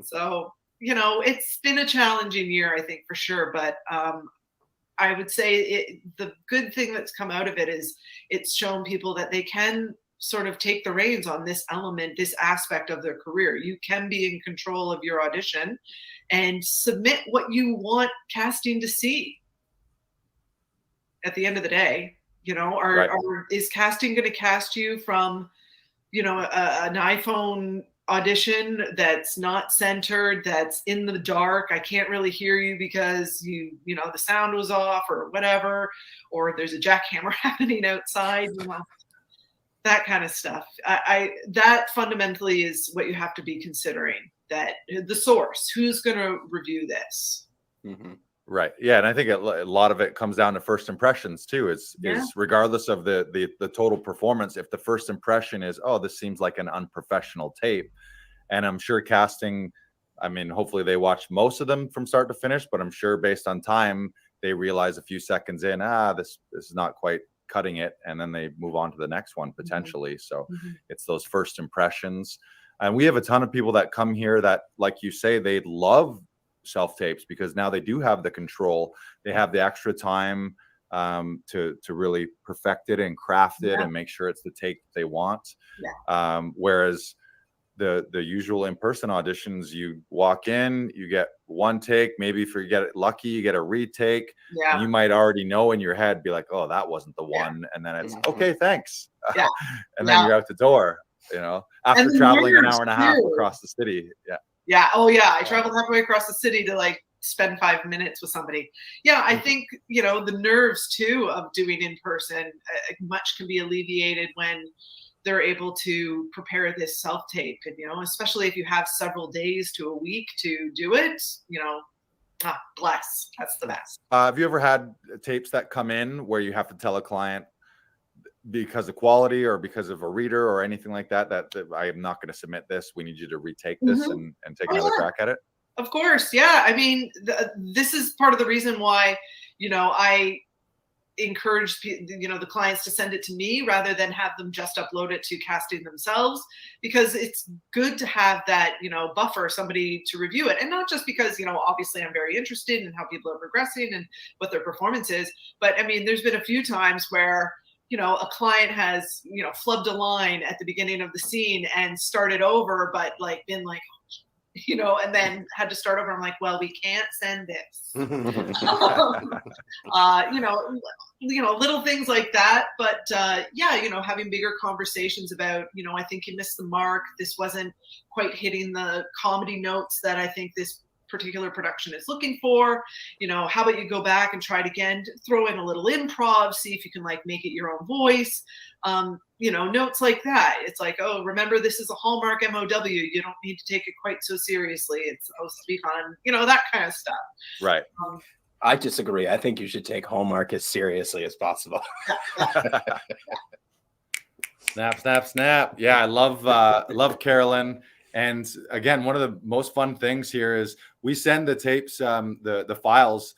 So, it's been a challenging year, I think, for sure. But I would say the good thing that's come out of it is it's shown people that they can sort of take the reins on this element, this aspect of their career. You can be in control of your audition and submit what you want casting to see at the end of the day. Is casting going to cast you from, an iPhone audition that's not centered, that's in the dark? I can't really hear you because the sound was off, or whatever, or there's a jackhammer happening outside, that kind of stuff. That fundamentally is what you have to be considering, that the source, who's going to review this. Mm-hmm. Right. Yeah. And I think a lot of it comes down to first impressions too, is regardless of the total performance. If the first impression is, oh, this seems like an unprofessional tape. And I'm sure casting, hopefully they watch most of them from start to finish, but I'm sure based on time, they realize a few seconds in, this is not quite cutting it. And then they move on to the next one potentially. So it's those first impressions. And we have a ton of people that come here that, like you say, they love self-tapes, because now they do have the control. They have the extra time to really perfect it and craft it and make sure it's the take they want. Whereas the usual in-person auditions, you walk in, you get one take, maybe if you get lucky, you get a retake, and you might already know in your head, be like, oh, that wasn't the one. And then it's okay, thanks. And then you're out the door, after traveling an hour and a half across the city. Oh yeah. I traveled halfway across the city to spend 5 minutes with somebody. Yeah, I think, you know, the nerves too of doing in person, much can be alleviated when they're able to prepare this self tape, and, you know, especially if you have several days to a week to do it, you know, bless, that's the best. Have you ever had tapes that come in where you have to tell a client because of quality or because of a reader or anything like that, that I am not going to submit this, we need you to retake this and take another crack at it? Of course. Yeah. I mean, this is part of the reason why, you know, I encourage, you know, the clients to send it to me rather than have them just upload it to casting themselves, because it's good to have that, you know, buffer, somebody to review it. And not just because, you know, obviously I'm very interested in how people are progressing and what their performance is, but I mean, there's been a few times where, you know, a client has, you know, flubbed a line at the beginning of the scene and started over, but like been like, you know, and then had to start over. I'm like, well, we can't send this. You know, little things like that. But yeah, you know, having bigger conversations about, you know, I think you missed the mark. This wasn't quite hitting the comedy notes that I think this particular production is looking for. You know, how about you go back and try it again, throw in a little improv, see if you can like make it your own voice. You know, notes like that. It's like, oh, remember, this is a Hallmark MOW. You don't need to take it quite so seriously. It's supposed to be fun, you know, that kind of stuff. Right. I disagree. I think you should take Hallmark as seriously as possible. Snap, snap, snap. Yeah, I love Carolyn. And again, one of the most fun things here is we send the tapes, the files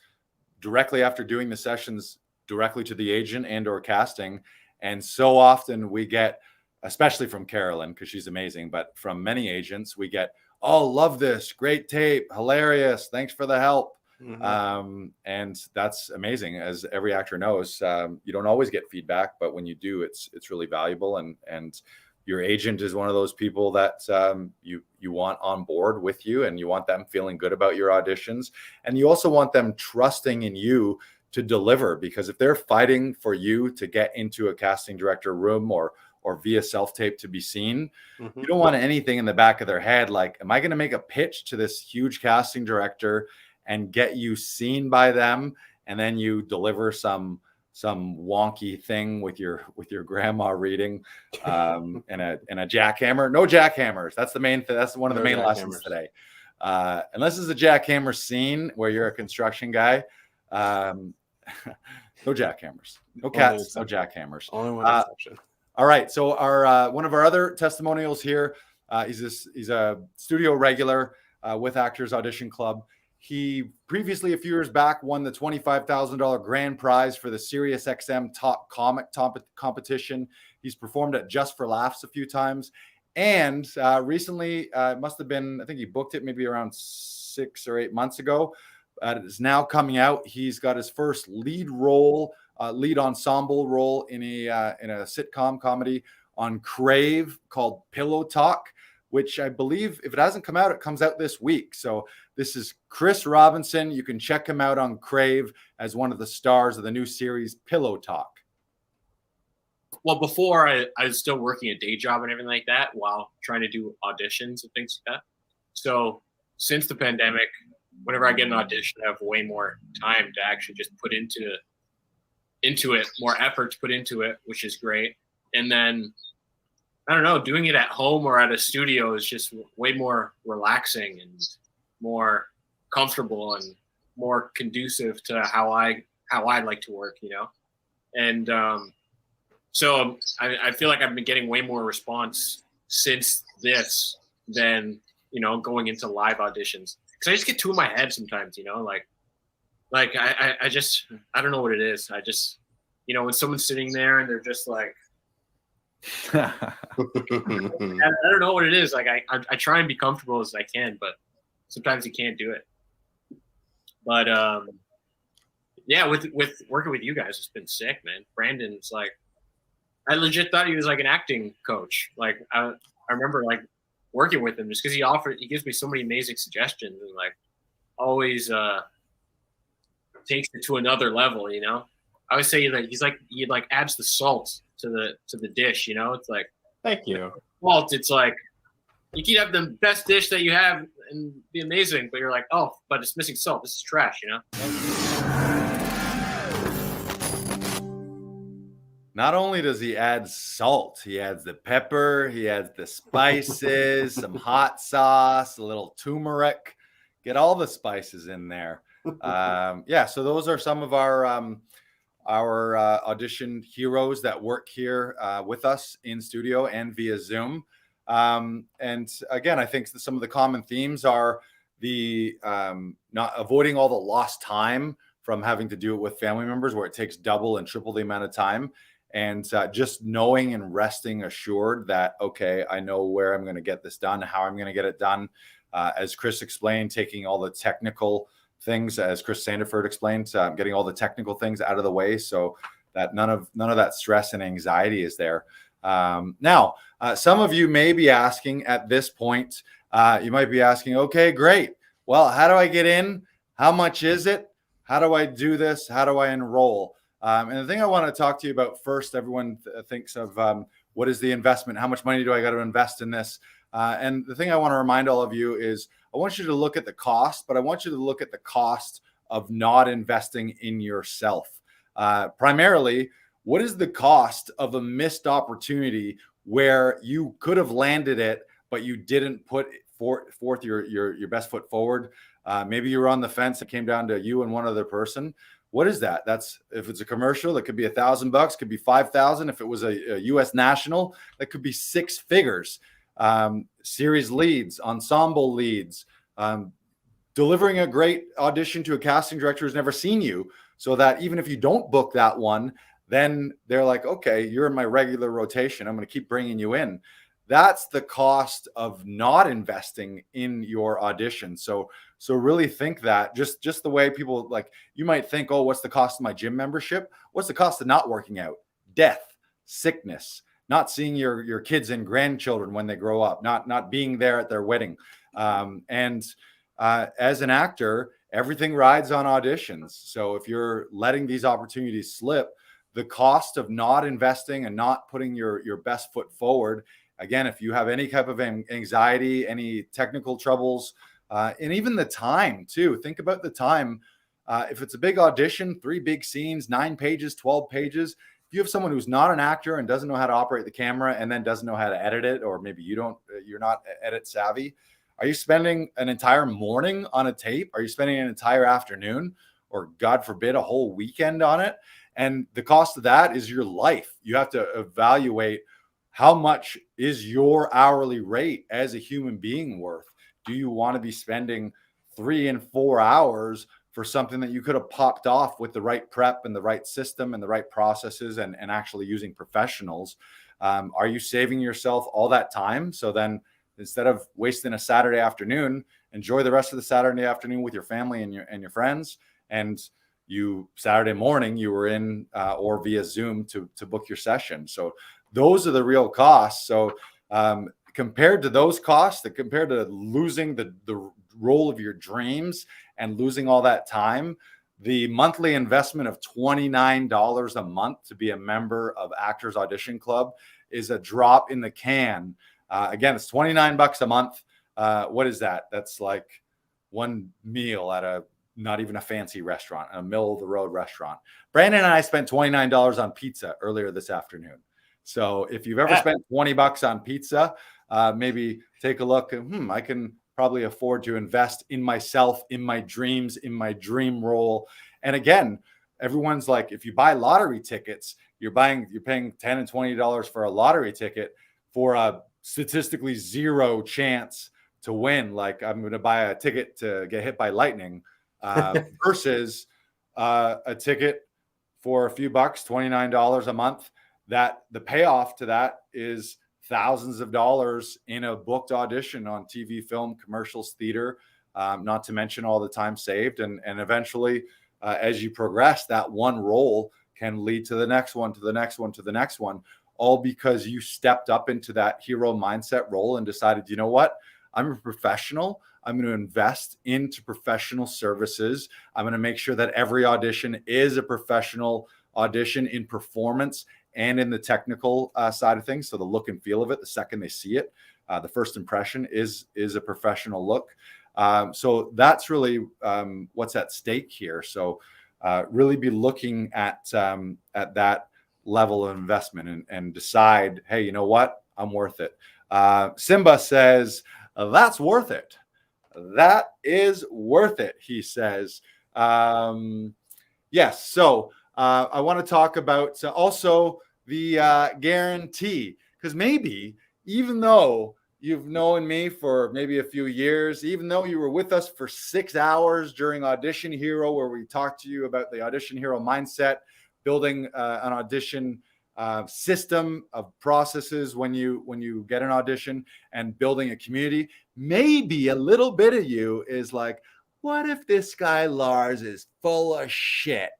directly after doing the sessions directly to the agent and or casting. And so often we get, especially from Carolyn, because she's amazing, but from many agents, we get, oh, love this, great tape, hilarious, thanks for the help. And that's amazing. As every actor knows, you don't always get feedback, but when you do, it's really valuable. And your agent is one of those people that you want on board with you, and you want them feeling good about your auditions. And you also want them trusting in you to deliver, because if they're fighting for you to get into a casting director room or via self-tape to be seen, you don't want anything in the back of their head like, am I going to make a pitch to this huge casting director and get you seen by them, and then you deliver some wonky thing with your grandma reading and a jackhammer? No jackhammers. That's the main thing. That's one of the main lessons today. Unless it's a jackhammer scene where you're a construction guy, no jackhammers, no cats, no jackhammers. Only one exception. All right. So our one of our other testimonials here, he's a studio regular with Actors Audition Club. He previously, a few years back, won the $25,000 grand prize for the SiriusXM Top Comic competition. He's performed at Just for Laughs a few times. And recently, it must have been, I think he booked it maybe around 6 or 8 months ago. It is now coming out. He's got his first lead ensemble role in a sitcom comedy on Crave called Pillow Talk, which I believe, if it hasn't come out, it comes out this week. So this is Chris Robinson. You can check him out on Crave as one of the stars of the new series Pillow Talk. Well, before I was still working a day job and everything like that while trying to do auditions and things like that. So since the pandemic, whenever I get an audition, I have way more time to actually just put into it, more effort to put into it, which is great. And then, I don't know, doing it at home or at a studio is just way more relaxing and more comfortable and more conducive to how I like to work, you know? And so I feel like I've been getting way more response since this than, you know, going into live auditions. Because I just get too in my head sometimes, you know, like I don't know what it is. I just, you know, when someone's sitting there and they're just like, I don't know what it is. Like I try and be comfortable as I can, but sometimes you can't do it. But yeah, with working with you guys, it's been sick, man. Brandon's like, I legit thought he was like an acting coach. Like I remember like working with him just because he gives me so many amazing suggestions and like always takes it to another level, you know. I always say he adds the salt to the dish, you know. It's like, thank you. Salt, it's like You can have the best dish that you have and be amazing, but you're like, oh, but it's missing salt. This is trash, you know? Not only does he add salt, he adds the pepper, he adds the spices, some hot sauce, a little turmeric. Get all the spices in there. Yeah, so those are some of our audition heroes that work here with us in studio and via Zoom. And again, I think some of the common themes are the not avoiding all the lost time from having to do it with family members, where it takes double and triple the amount of time. And just knowing and resting assured that, okay, I know where I'm going to get this done, how I'm going to get it done. As Chris explained, taking all the technical things, as Chris Sandiford explained, getting all the technical things out of the way so that none of that stress and anxiety is there. Now, some of you may be asking at this point, you might be asking, okay, great. Well, how do I get in? How much is it? How do I do this? How do I enroll? And the thing I want to talk to you about first, everyone thinks of what is the investment? How much money do I got to invest in this? And the thing I want to remind all of you is I want you to look at the cost, but I want you to look at the cost of not investing in yourself. Primarily, what is the cost of a missed opportunity where you could have landed it, but you didn't put forth your best foot forward? Maybe you were on the fence. It came down to you and one other person. What is that? That's, if it's a commercial, that could be $1,000, could be 5,000. If it was a U.S. national, that could be 6 figures. Series leads, ensemble leads, delivering a great audition to a casting director who's never seen you, so that even if you don't book that one, then they're like, okay, you're in my regular rotation. I'm going to keep bringing you in. That's the cost of not investing in your audition. So really think that just the way people, like, you might think, oh, what's the cost of my gym membership? What's the cost of not working out? Death, sickness, not seeing your kids and grandchildren when they grow up, not being there at their wedding. As an actor, everything rides on auditions. So if you're letting these opportunities slip, the cost of not investing and not putting your best foot forward, again, if you have any type of anxiety, any technical troubles, and even the time too, think about the time. If it's a big audition, 3 big scenes, 9 pages, 12 pages, if you have someone who's not an actor and doesn't know how to operate the camera and then doesn't know how to edit it, or maybe you're not edit savvy, are you spending an entire morning on a tape? Are you spending an entire afternoon, or God forbid, a whole weekend on it? And the cost of that is your life. You have to evaluate, how much is your hourly rate as a human being worth? Do you want to be spending 3 and 4 hours for something that you could have popped off with the right prep and the right system and the right processes and actually using professionals? Are you saving yourself all that time? So then, instead of wasting a Saturday afternoon, enjoy the rest of the Saturday afternoon with your family and your friends. And Saturday morning, you were in or via Zoom to book your session. So those are the real costs. So compared to those costs, compared to losing the role of your dreams and losing all that time, the monthly investment of $29 a month to be a member of Actors Audition Club is a drop in the can. Again, it's $29 a month. What is that? That's like one meal at not even a fancy restaurant, a middle of the road restaurant. Brandon and I spent $29 on pizza earlier this afternoon. So if you've ever spent $20 on pizza, maybe take a look. I can probably afford to invest in myself, in my dreams, in my dream role. And again, everyone's like, if you buy lottery tickets, you're paying $10 and $20 for a lottery ticket for a statistically 0 chance to win. Like, I'm going to buy a ticket to get hit by lightning versus a ticket for a few bucks, $29 a month, that the payoff to that is thousands of dollars in a booked audition on TV, film, commercials, theater, not to mention all the time saved. And eventually, as you progress, that one role can lead to the next one, to the next one, to the next one, all because you stepped up into that hero mindset role and decided, you know what? I'm a professional. I'm going to invest into professional services. I'm going to make sure that every audition is a professional audition in performance and in the technical side of things. So the look and feel of it, the second they see it, The first impression is a professional look. So that's really what's at stake here. So really be looking at that level of investment and decide, hey, you know what? I'm worth it. Simba says, that's worth it. That is worth it, he says. Yes. So I want to talk about also the guarantee, because maybe even though you've known me for maybe a few years, even though you were with us for 6 hours during Audition Hero, where we talked to you about the Audition Hero mindset, building an audition system of processes when you get an audition, and building a community, maybe a little bit of you is like, what if this guy Lars is full of shit?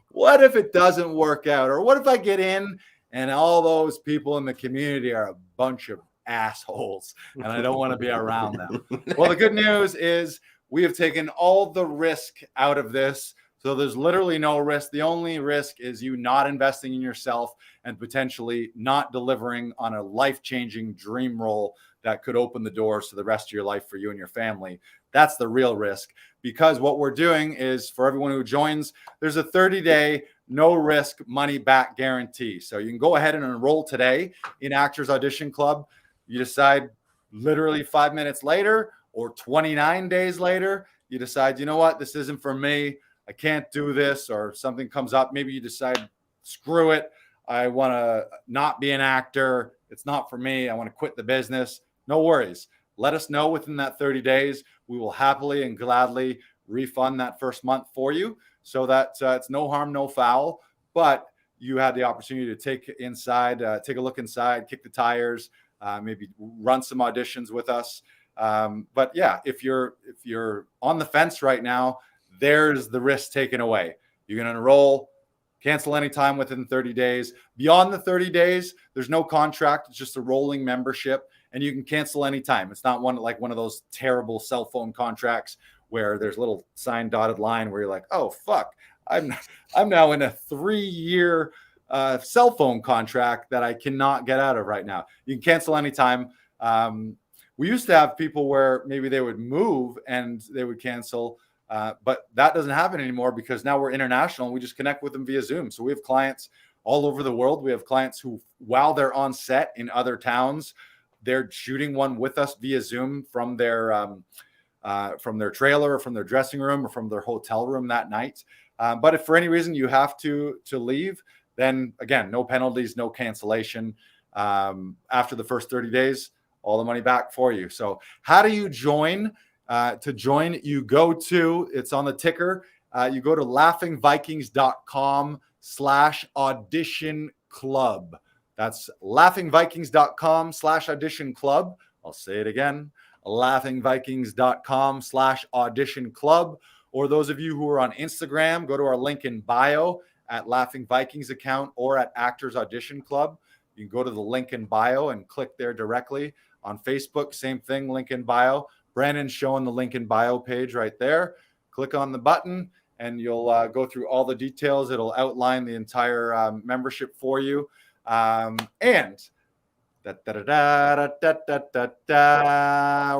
What if it doesn't work out? Or what if I get in and all those people in the community are a bunch of assholes and I don't want to be around them? Well, the good news is we have taken all the risk out of this. So there's literally no risk. The only risk is you not investing in yourself and potentially not delivering on a life-changing dream role that could open the doors to the rest of your life for you and your family. That's the real risk, because what we're doing is, for everyone who joins, there's a 30-day no risk money back guarantee. So you can go ahead and enroll today in Actors Audition Club. You decide literally 5 minutes later or 29 days later, you decide, you know what, this isn't for me. I can't do this, or something comes up. Maybe you decide, screw it. I want to not be an actor. It's not for me. I want to quit the business. No worries. Let us know within that 30 days. We will happily and gladly refund that first month for you, so that it's no harm, no foul. But you had the opportunity to take a look inside, kick the tires, maybe run some auditions with us. But yeah, if you're on the fence right now, there's the risk taken away. You're going to enroll, cancel anytime within 30 days. Beyond the 30 days, there's no contract. It's just a rolling membership, and you can cancel anytime. It's not one of those terrible cell phone contracts where there's a little signed dotted line where you're like, oh, fuck, I'm now in a 3-year cell phone contract that I cannot get out of right now. You can cancel anytime. We used to have people where maybe they would move and they would cancel, but that doesn't happen anymore, because now we're international and we just connect with them via Zoom. So we have clients all over the world. We have clients who, while they're on set in other towns, they're shooting one with us via Zoom from their trailer, or from their dressing room, or from their hotel room that night. But if for any reason you have to leave, then again, no penalties, no cancellation. After the first 30 days, all the money back for you. So how do you join? To join, you go to, it's on the ticker, you go to laughingvikings.com/audition club. That's laughingvikings.com/audition club. I'll say it again, laughingvikings.com/audition club. Or those of you who are on Instagram, go to our link in bio at Laughing Vikings account, or at Actors Audition Club. You can go to the link in bio and click there directly. On Facebook, same thing, link in bio. Brandon's showing the link in bio page right there. Click on the button and you'll go through all the details. It'll outline the entire membership for you. And we're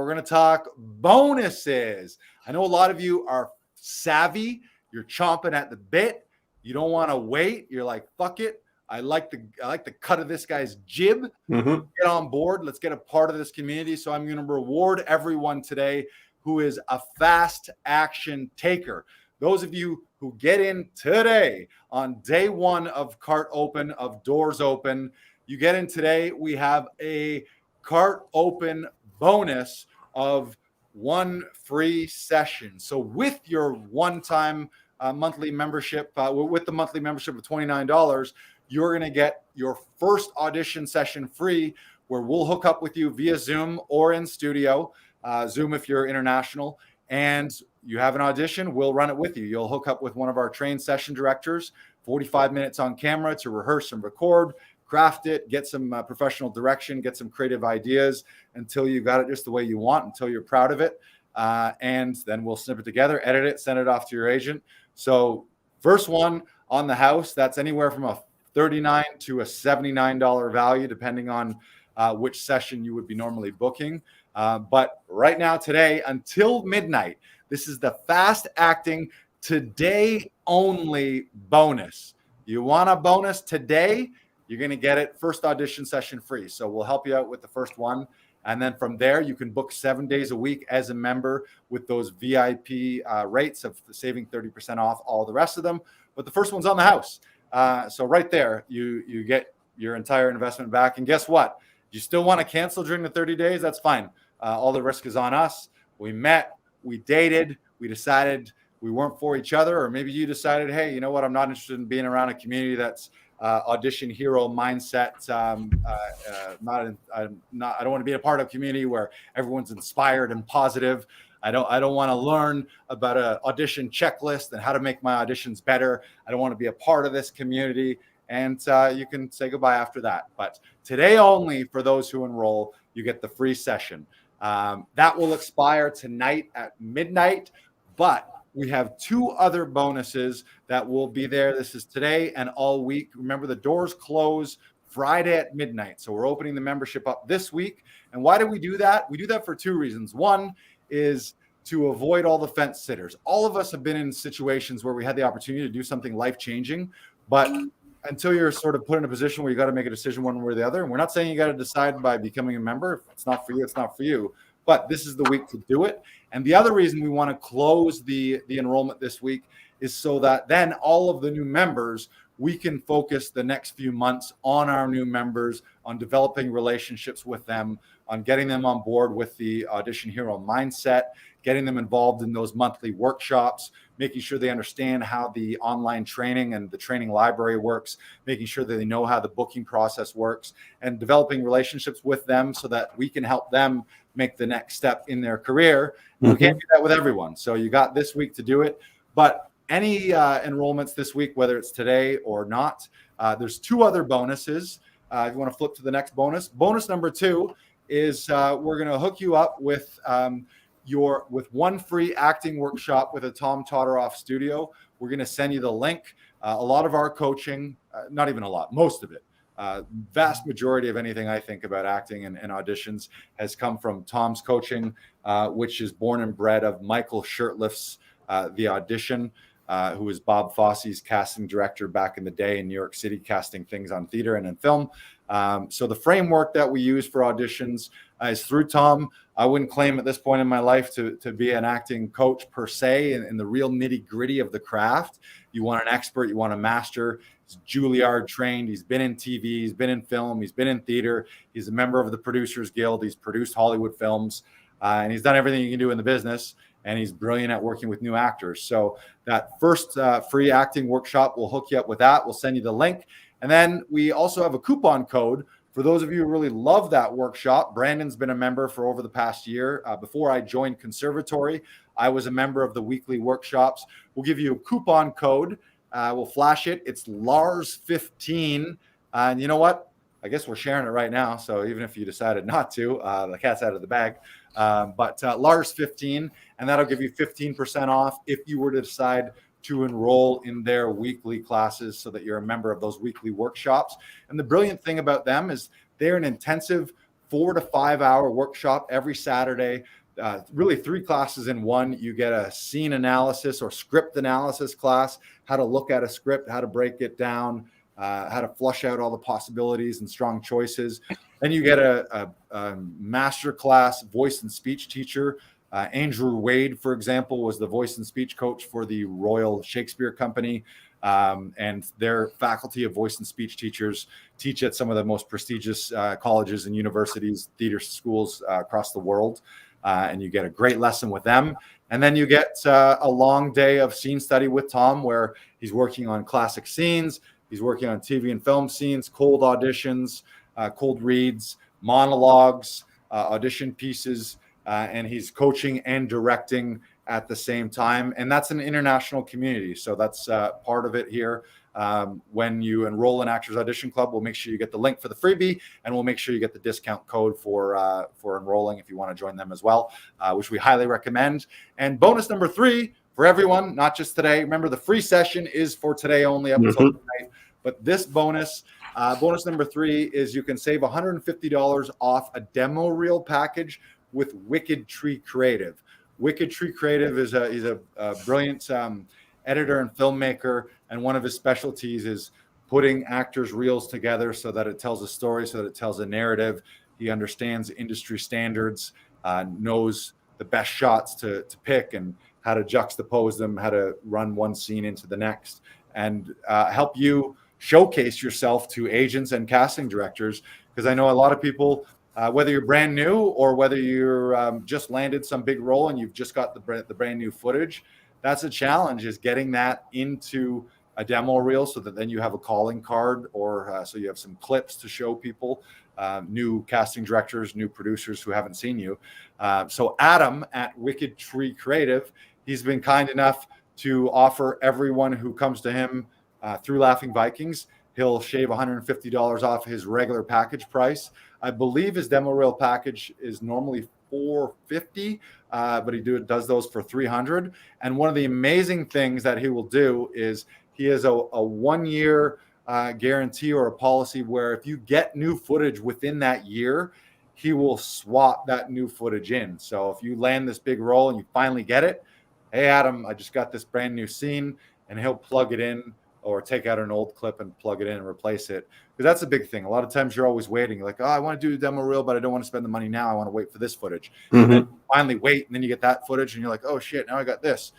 going to talk bonuses. I know a lot of you are savvy. You're chomping at the bit. You don't want to wait. You're like, fuck it. I like the cut of this guy's jib. Mm-hmm. Get on board. Let's get a part of this community. So I'm going to reward everyone today who is a fast action taker. Those of you who get in today on day one of cart open, of doors open, you get in today. We have a cart open bonus of 1 free session. So with your one-time monthly membership, with the monthly membership of $29, you're going to get your first audition session free, where we'll hook up with you via Zoom or in studio. Zoom if you're international, and you have an audition, we'll run it with you. You'll hook up with one of our trained session directors, 45 minutes on camera to rehearse and record, craft it, get some professional direction, get some creative ideas until you got it just the way you want, until you're proud of it. And then we'll snip it together, edit it, send it off to your agent. So first one on the house, that's anywhere from a $39 to a $79 value, depending on which session you would be normally booking. But right now, today, until midnight, this is the fast acting today only bonus. You want a bonus today? You're going to get it first audition session free. So we'll help you out with the first one. And then from there, you can book 7 days a week as a member with those VIP rates of saving 30% off all the rest of them. But the first one's on the house. So right there, you get your entire investment back. And guess what? You still want to cancel during the 30 days? That's fine. All the risk is on us. We met, we dated, we decided we weren't for each other, or maybe you decided, hey, you know what? I'm not interested in being around a community that's audition hero mindset. I don't want to be a part of a community where everyone's inspired and positive. I don't want to learn about an audition checklist and how to make my auditions better. I don't want to be a part of this community. And you can say goodbye after that. But today only, for those who enroll, you get the free session. That will expire tonight at midnight. But we have 2 other bonuses that will be there. This is today and all week. Remember, the doors close Friday at midnight. So we're opening the membership up this week. And why do we do that? We do that for 2 reasons. One is to avoid all the fence sitters. All of us have been in situations where we had the opportunity to do something life-changing, but until you're sort of put in a position where you got to make a decision one way or the other. And we're not saying you got to decide by becoming a member. If it's not for you, it's not for you. But this is the week to do it. And the other reason we want to close the enrollment this week is so that then all of the new members, we can focus the next few months on our new members, on developing relationships with them, on getting them on board with the Audition Hero mindset, getting them involved in those monthly workshops, making sure they understand how the online training and the training library works, making sure that they know how the booking process works, and developing relationships with them so that we can help them make the next step in their career. Mm-hmm. We can't do that with everyone. So you got this week to do it. But any enrollments this week, whether it's today or not, there's 2 other bonuses. If you want to flip to the next bonus. Bonus number 2 is we're going to hook you up with with 1 free acting workshop with a Tom Todoroff studio. We're going to send you the link. A lot of our coaching, not even a lot, most of it, vast majority of anything I think about acting and auditions has come from Tom's coaching, which is born and bred of Michael Shirtliff's The Audition, who was Bob Fosse's casting director back in the day in New York City, casting things on theater and in film. So the framework that we use for auditions is through Tom. I wouldn't claim at this point in my life to be an acting coach per se in the real nitty gritty of the craft. You want an expert, you want a master. He's Juilliard trained. He's been in TV, he's been in film, he's been in theater. He's a member of the Producers Guild. He's produced Hollywood films, and he's done everything you can do in the business. And he's brilliant at working with new actors. So that first free acting workshop, we'll hook you up with that. We'll send you the link. And then we also have a coupon code for those of you who really love that workshop. Brandon's been a member for over the past year. Before I joined Conservatory, I was a member of the weekly workshops. We'll give you a coupon code. We'll flash it. It's Lars15. And you know what? I guess we're sharing it right now. So even if you decided not to, the cat's out of the bag. But Lars15, and that'll give you 15% off if you were to decide to enroll in their weekly classes so that you're a member of those weekly workshops. And the brilliant thing about them is they're an intensive 4 to 5 hour workshop every Saturday, really 3 classes in one. You get a scene analysis or script analysis class, how to look at a script, how to break it down, how to flush out all the possibilities and strong choices. Then you get a master class voice and speech teacher. Andrew Wade, for example, was the voice and speech coach for the Royal Shakespeare Company. And their faculty of voice and speech teachers teach at some of the most prestigious colleges and universities, theater schools across the world. And you get a great lesson with them. And then you get a long day of scene study with Tom, where he's working on classic scenes. He's working on TV and film scenes, cold auditions, cold reads, monologues, audition pieces, and he's coaching and directing at the same time. And that's an international community. So that's part of it here. When you enroll in Actors Audition Club, we'll make sure you get the link for the freebie, and we'll make sure you get the discount code for enrolling if you want to join them as well, which we highly recommend. And bonus number 3 for everyone, not just today. Remember, the free session is for today only up until tonight. But this bonus Bonus number 3 is you can save $150 off a demo reel package with Wicked Tree Creative. Wicked Tree Creative is he's a brilliant editor and filmmaker, and one of his specialties is putting actors' reels together so that it tells a story, so that it tells a narrative. He understands industry standards, knows the best shots to pick and how to juxtapose them, how to run one scene into the next, and help you showcase yourself to agents and casting directors. Because I know a lot of people, whether you're brand new or whether you're just landed some big role and you've just got the brand new footage, that's a challenge, is getting that into a demo reel so that then you have a calling card, or so you have some clips to show people, new casting directors, new producers who haven't seen you. So Adam at Wicked Tree Creative, he's been kind enough to offer everyone who comes to him through Laughing Vikings, he'll shave $150 off his regular package price. I believe his demo reel package is normally $450, but he does those for $300. And one of the amazing things that he will do is he has a 1-year guarantee or a policy where if you get new footage within that year, he will swap that new footage in. So if you land this big role and you finally get it, hey, Adam, I just got this brand new scene, and he'll plug it in or take out an old clip and plug it in and replace it. Because that's a big thing. A lot of times you're always waiting. You're like, oh, I want to do a demo reel, but I don't want to spend the money now. I want to wait for this footage. And then you finally wait, and then you get that footage, and you're like, oh, shit, now I got this.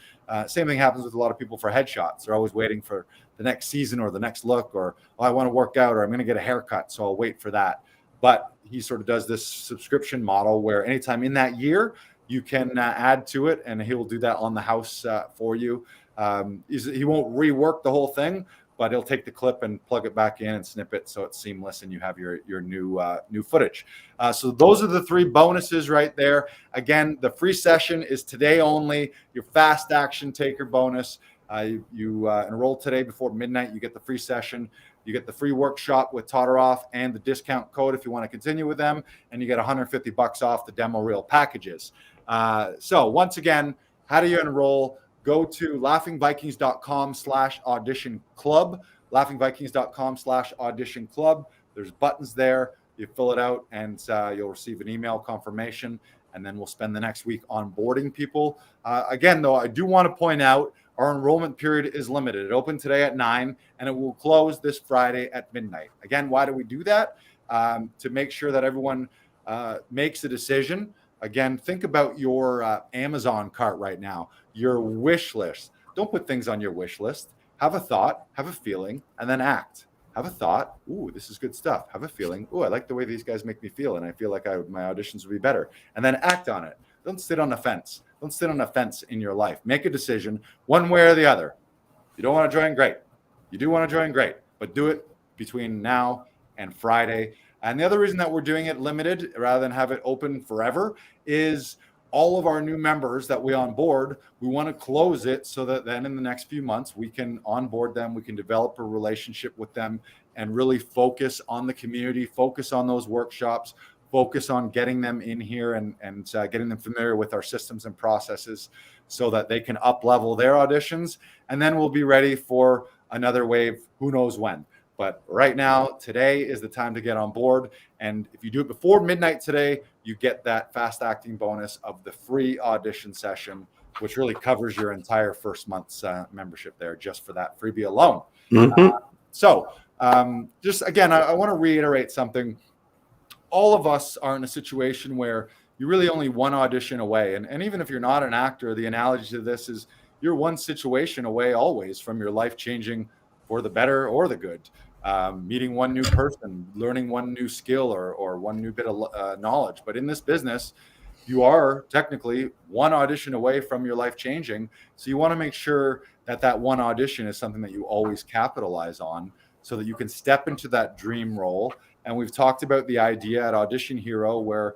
Same thing happens with a lot of people for headshots. They're always waiting for the next season or the next look, or oh, I want to work out, or I'm going to get a haircut, so I'll wait for that. But he sort of does this subscription model where anytime in that year, you can add to it, and he will do that on the house for you. He won't rework the whole thing, but he'll take the clip and plug it back in and snip it so it's seamless, and you have your new footage. So those are the 3 bonuses right there. Again, the free session is today only. Your fast action taker bonus. You enroll today before midnight, you get the free session. You get the free workshop with Todoroff and the discount code if you want to continue with them, and you get $150 off the demo reel packages. So once again, how do you enroll? Go to laughingvikings.com/audition club, laughingvikings.com/audition club. There's buttons there. You fill it out, and you'll receive an email confirmation, and then we'll spend the next week onboarding people. Again, though, I do want to point out our enrollment period is limited. It opened today at 9, and it will close this Friday at midnight. Again, why do we do that? To make sure that everyone makes a decision. Again, think about your Amazon cart right now, your wish list. Don't put things on your wish list. Have a thought, have a feeling, and then act. Have a thought, ooh, this is good stuff. Have a feeling, ooh, I like the way these guys make me feel, and I feel like my auditions would be better. And then act on it. Don't sit on the fence. Don't sit on a fence in your life. Make a decision one way or the other. You don't want to join, great. You do want to join, great. But do it between now and Friday. And the other reason that we're doing it limited rather than have it open forever is all of our new members that we onboard, we want to close it so that then in the next few months we can onboard them, we can develop a relationship with them, and really focus on the community, focus on those workshops, focus on getting them in here and getting them familiar with our systems and processes so that they can up-level their auditions. And then we'll be ready for another wave, who knows when. But right now, today is the time to get on board. And if you do it before midnight today, you get that fast acting bonus of the free audition session, which really covers your entire first month's membership there just for that freebie alone. Just again, I want to reiterate something. All of us are in a situation where you're really only one audition away. And even if you're not an actor, the analogy to this is you're one situation away always from your life changing for the better or the good. Meeting one new person, learning one new skill or one new bit of knowledge. But in this business, you are technically one audition away from your life changing. So you want to make sure that that one audition is something that you always capitalize on so that you can step into that dream role. And we've talked about the idea at Audition Hero where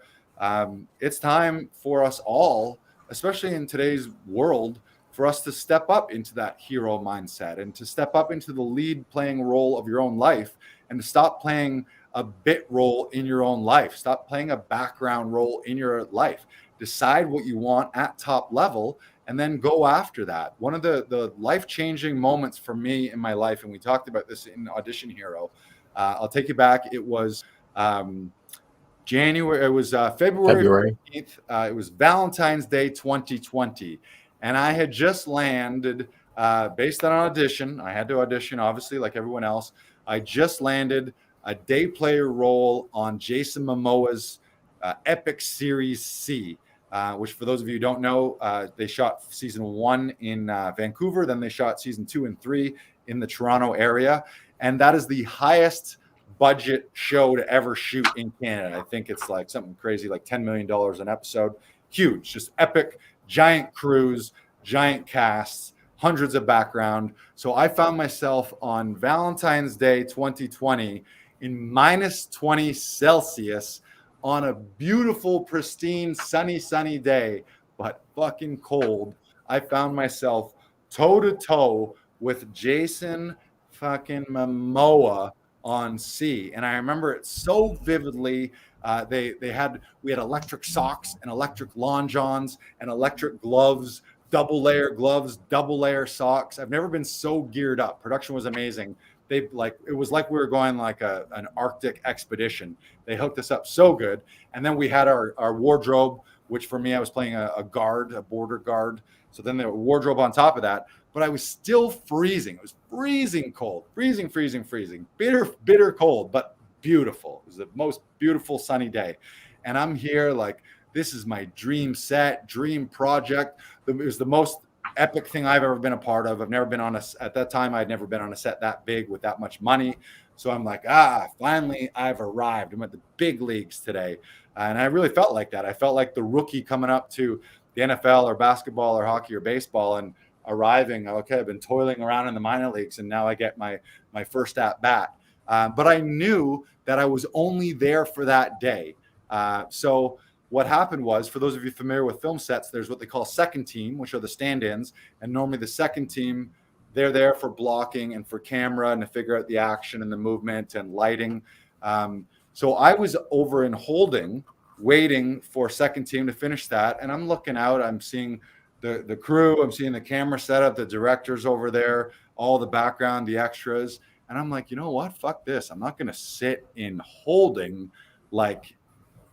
it's time for us all, especially in today's world, for us to step up into that hero mindset and to step up into the lead playing role of your own life and to stop playing a bit role in your own life. Stop playing a background role in your life. Decide what you want at top level and then go after that. One of the life-changing moments for me in my life, and we talked about this in Audition Hero, I'll take you back. It was January. It was February 15th. It was Valentine's Day 2020, and I had just landed based on an audition. I had to audition, obviously, like everyone else. I just landed a day player role on Jason Momoa's epic series C, which for those of you who don't know, they shot season 1 in Vancouver, then they shot season 2 and 3 in the Toronto area, and that is the highest budget show to ever shoot in Canada. I think it's like something crazy, like $10 million an episode. Huge, just epic, giant crews, giant casts, hundreds of background. So I found myself on Valentine's Day 2020 in minus 20 Celsius on a beautiful, pristine, sunny day, but fucking cold. I found myself toe to toe with Jason fucking Momoa on C, and I remember it so vividly. We had electric socks and electric long johns and electric gloves, double layer socks. I've never been so geared up. Production was amazing. It was like we were going like an Arctic expedition. They hooked us up so good, and then we had our wardrobe, which for me I was playing a border guard. So then the wardrobe on top of that. But I was still freezing. It was freezing cold, freezing, bitter cold, but beautiful. It was the most beautiful sunny day. And I'm here like, this is my dream set, dream project. It was the most epic thing I've ever been a part of. I've never been at that time, I'd never been on a set that big with that much money. So I'm like, finally I've arrived. I'm at the big leagues today. And I really felt like that. I felt like the rookie coming up to the NFL or basketball or hockey or baseball and arriving. Okay, I've been toiling around in the minor leagues and now I get my first at bat. But I knew that I was only there for that day. So what happened was, for those of you familiar with film sets, there's what they call second team, which are the stand-ins. And normally the second team, they're there for blocking and for camera and to figure out the action and the movement and lighting. So I was over in holding, waiting for second team to finish that. And I'm looking out, I'm seeing the crew, I'm seeing the camera setup, the directors over there, all the background, the extras. And I'm like, you know what? Fuck this. I'm not going to sit in holding like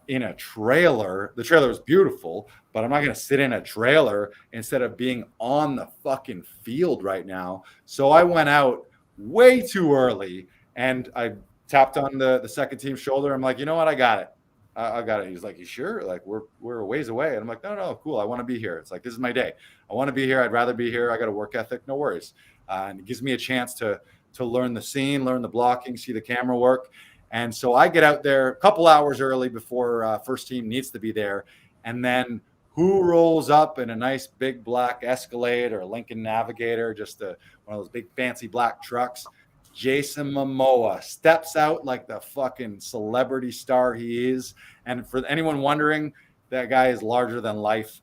in a trailer. The trailer is beautiful, but I'm not going to sit in a trailer instead of being on the fucking field right now. So I went out way too early and I tapped on the second team's shoulder. I'm like, you know what? I got it. I got it. He's like, you sure? Like, we're a ways away. And I'm like, no, cool. I want to be here. It's like, this is my day. I want to be here. I'd rather be here. I got a work ethic. No worries. And it gives me a chance to learn the scene, learn the blocking, see the camera work. And so I get out there a couple hours early before first team needs to be there. And then who rolls up in a nice big black Escalade or Lincoln Navigator, just one of those big fancy black trucks? Jason Momoa steps out like the fucking celebrity star he is. And for anyone wondering, that guy is larger than life.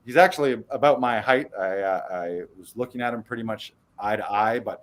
He's actually about my height. I was looking at him pretty much eye to eye, but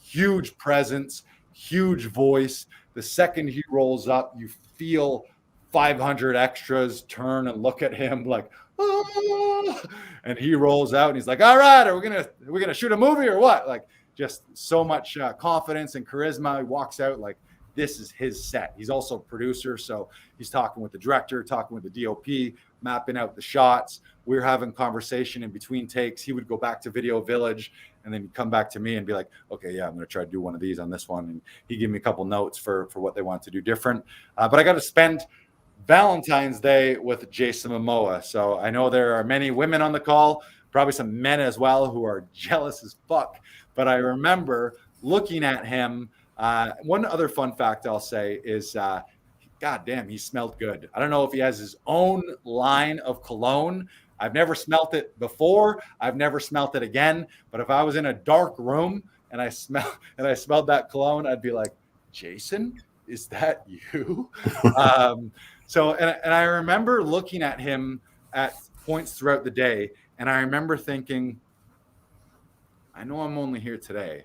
huge presence, huge voice. The second he rolls up, you feel 500 extras turn and look at him like, ah! And he rolls out and he's like, all right, are we gonna shoot a movie or what? Like, just so much confidence and charisma. He walks out like this is his set. He's also a producer, so he's talking with the director, talking with the DOP, mapping out the shots. We're having conversation in between takes. He would go back to Video Village and then he'd come back to me and be like, okay, yeah, I'm going to try to do one of these on this one. And he gave me a couple notes for what they want to do different. But I got to spend Valentine's Day with Jason Momoa. So I know there are many women on the call, probably some men as well, who are jealous as fuck. But I remember looking at him. One other fun fact I'll say is, God damn, he smelled good. I don't know if he has his own line of cologne. I've never smelt it before. I've never smelt it again. But if I was in a dark room and I smelled that cologne, I'd be like, Jason, is that you? And I remember looking at him at points throughout the day, and I remember thinking, I know I'm only here today,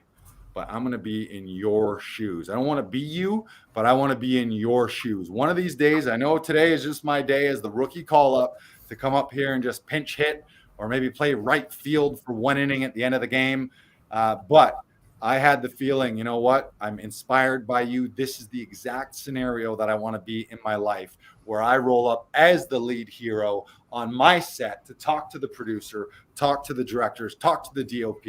but I'm going to be in your shoes. I don't want to be you, but I want to be in your shoes. One of these days, I know today is just my day as the rookie call-up to come up here and just pinch hit or maybe play right field for one inning at the end of the game. But I had the feeling, you know what? I'm inspired by you. This is the exact scenario that I want to be in my life, where I roll up as the lead hero on my set to talk to the producer, talk to the directors, talk to the DOP,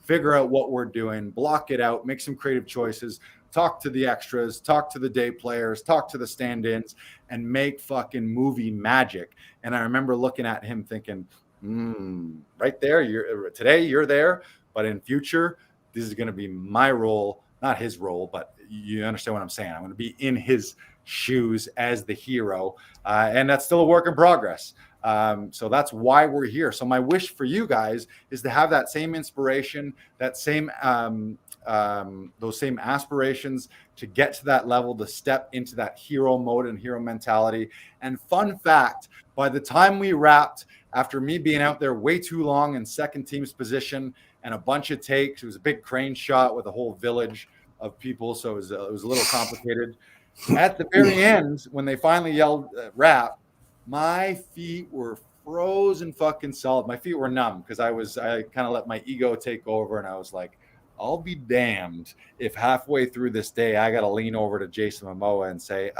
figure out what we're doing, block it out, make some creative choices, talk to the extras, talk to the day players, talk to the stand-ins, and make fucking movie magic. And I remember looking at him thinking, right there, today you're there, but in future, this is going to be my role, not his role, but you understand what I'm saying. I'm going to be in his shoes as the hero. And that's still a work in progress. So that's why we're here. So my wish for you guys is to have that same inspiration, that same, those same aspirations to get to that level, to step into that hero mode and hero mentality. And fun fact, by the time we wrapped, after me being out there way too long in second team's position and a bunch of takes, it was a big crane shot with a whole village of people. So it was a little complicated. At the very end, when they finally yelled wrap, my feet were frozen fucking solid. My feet were numb because I kind of let my ego take over, and I was like, I'll be damned if halfway through this day I got to lean over to Jason Momoa and say,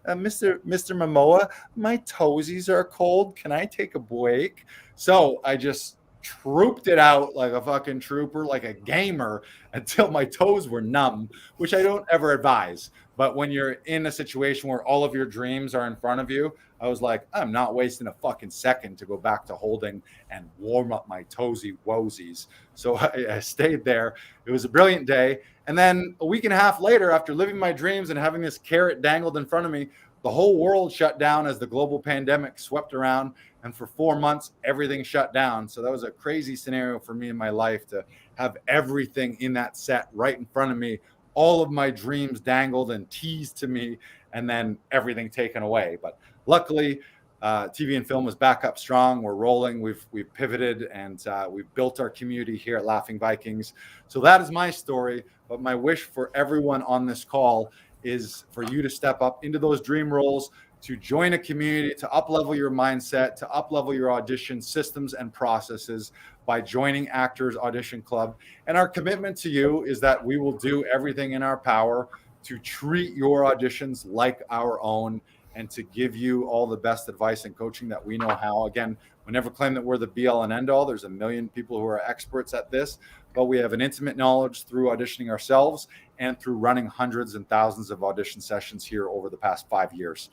Mr. Momoa, my toesies are cold. Can I take a break? So I just trooped it out like a fucking trooper, like a gamer, until my toes were numb, which I don't ever advise. But when you're in a situation where all of your dreams are in front of you, I was like, I'm not wasting a fucking second to go back to holding and warm up my toesy woesies. So I stayed there. It was a brilliant day. And then a week and a half later, after living my dreams and having this carrot dangled in front of me, the whole world shut down as the global pandemic swept around. And for 4 months, everything shut down. So that was a crazy scenario for me in my life, to have everything in that set right in front of me, all of my dreams dangled and teased to me, and then everything taken away. But luckily, TV and film was back up strong. We're rolling. We've pivoted, and we've built our community here at Laughing Vikings. So that is my story. But my wish for everyone on this call is for you to step up into those dream roles, to join a community, to up-level your mindset, to up-level your audition systems and processes by joining Actors Audition Club. And our commitment to you is that we will do everything in our power to treat your auditions like our own, and to give you all the best advice and coaching that we know how. Again, we never claim that we're the be-all and end-all. There's a million people who are experts at this, but we have an intimate knowledge through auditioning ourselves and through running hundreds and thousands of audition sessions here over the past 5 years.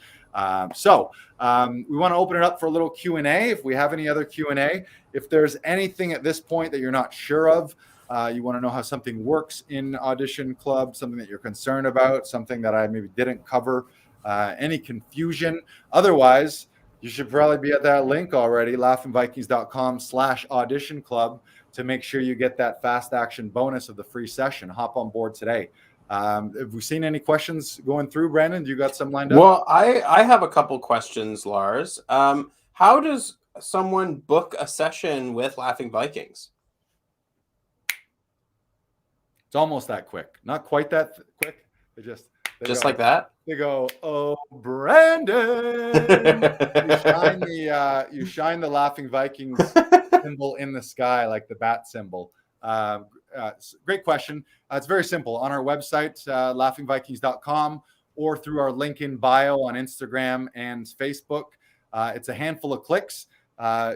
So we want to open it up for a little Q&A. If we have any other Q&A, if there's anything at this point that you're not sure of, you want to know how something works in Audition Club, something that you're concerned about, something that I maybe didn't cover, any confusion. Otherwise, you should probably be at that link already, laughingvikings.com/audition club, to make sure you get that fast action bonus of the free session. Hop on board today. Have we seen any questions going through, Brandon? You got some lined up? Well, I have a couple questions, Lars. How does someone book a session with Laughing Vikings? It's almost that quick. Not quite that quick. They just go, like that? They go, oh, Brandon. You shine the Laughing Vikings symbol in the sky like the bat symbol. Great question. It's very simple. On our website, laughingvikings.com, or through our link in bio on Instagram and Facebook. It's a handful of clicks.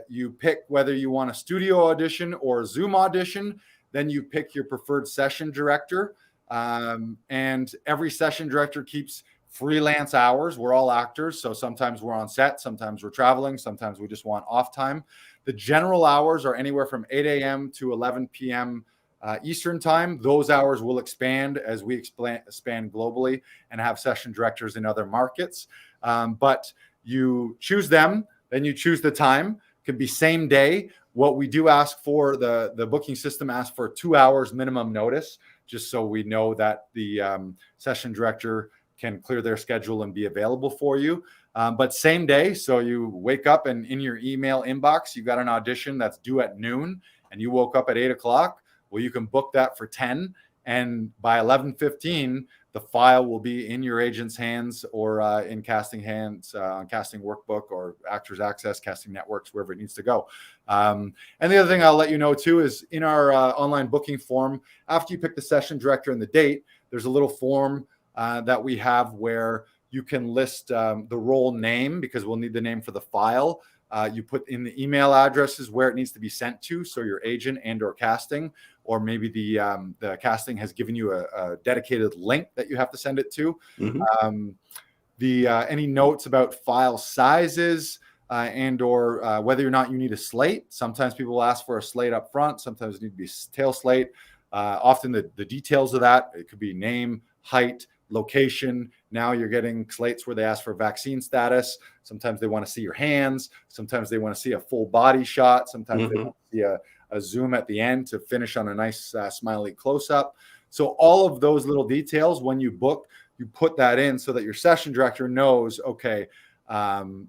You pick whether you want a studio audition or a Zoom audition. Then you pick your preferred session director. And every session director keeps freelance hours. We're all actors, so sometimes we're on set, sometimes we're traveling, sometimes we just want off time. The general hours are anywhere from 8 a.m. to 11 p.m. Eastern time. Those hours will expand as we expand globally and have session directors in other markets. But you choose them, then you choose the time. It could be same day. What we do ask for, the booking system asks for 2 hours minimum notice, just so we know that the session director can clear their schedule and be available for you. But same day, so you wake up and in your email inbox, you got an audition that's due at noon, and you woke up at 8 o'clock. Well, you can book that for 10, And by 11:15, the file will be in your agent's hands or in casting hands, on casting workbook or Actors Access, casting networks, wherever it needs to go. And the other thing I'll let you know too is in our online booking form, after you pick the session director and the date, there's a little form that we have where you can list the role name, because we'll need the name for the file. You put in the email addresses where it needs to be sent to, so your agent and or casting, or maybe the casting has given you a dedicated link that you have to send it to. Any notes about file sizes and or whether or not you need a slate. Sometimes people will ask for a slate up front. Sometimes it needs to be a tail slate. Often the details of that, it could be name, height, location. Now you're getting slates where they ask for vaccine status. Sometimes they want to see your hands. Sometimes they want to see a full body shot. Sometimes they want to see a zoom at the end to finish on a nice smiley close-up. So all of those little details, when you book, you put that in so that your session director knows, okay,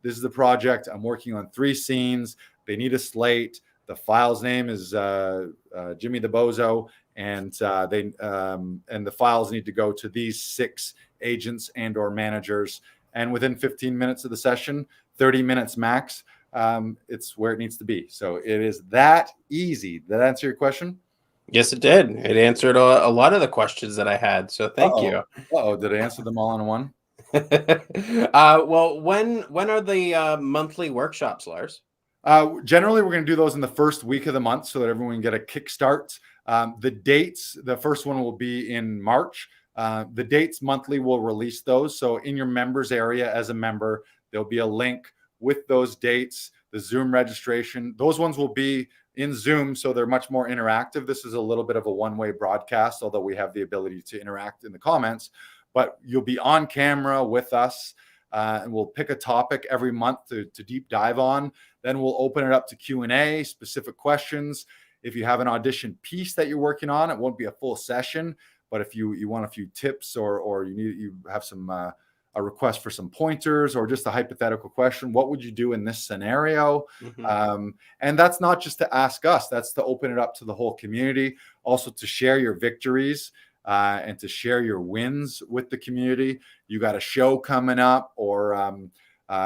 this is the project. I'm working on 3 scenes. They need a slate. The file's name is Jimmy the Bozo, and the files need to go to these 6 agents and or managers. And within 15 minutes of the session, 30 minutes max, it's where it needs to be. So it is that easy. Did that answer your question? Yes, it did. It answered a lot of the questions that I had. So thank you. Did I answer them all in one? Well, when are the monthly workshops, Lars? Generally, we're going to do those in the first week of the month so that everyone can get a kickstart. The dates, the first one will be in March. The dates monthly, we'll release those. So in your members area as a member, there'll be a link with those dates, the Zoom registration. Those ones will be in Zoom, so they're much more interactive. This is a little bit of a one-way broadcast, although we have the ability to interact in the comments. But you'll be on camera with us, and we'll pick a topic every month to deep dive on. Then we'll open it up to Q&A, specific questions. If you have an audition piece that you're working on, it won't be a full session. But if you want a few tips or you have some a request for some pointers or just a hypothetical question, what would you do in this scenario? And that's not just to ask us, that's to open it up to the whole community, also to share your victories and to share your wins with the community. You got a show coming up, or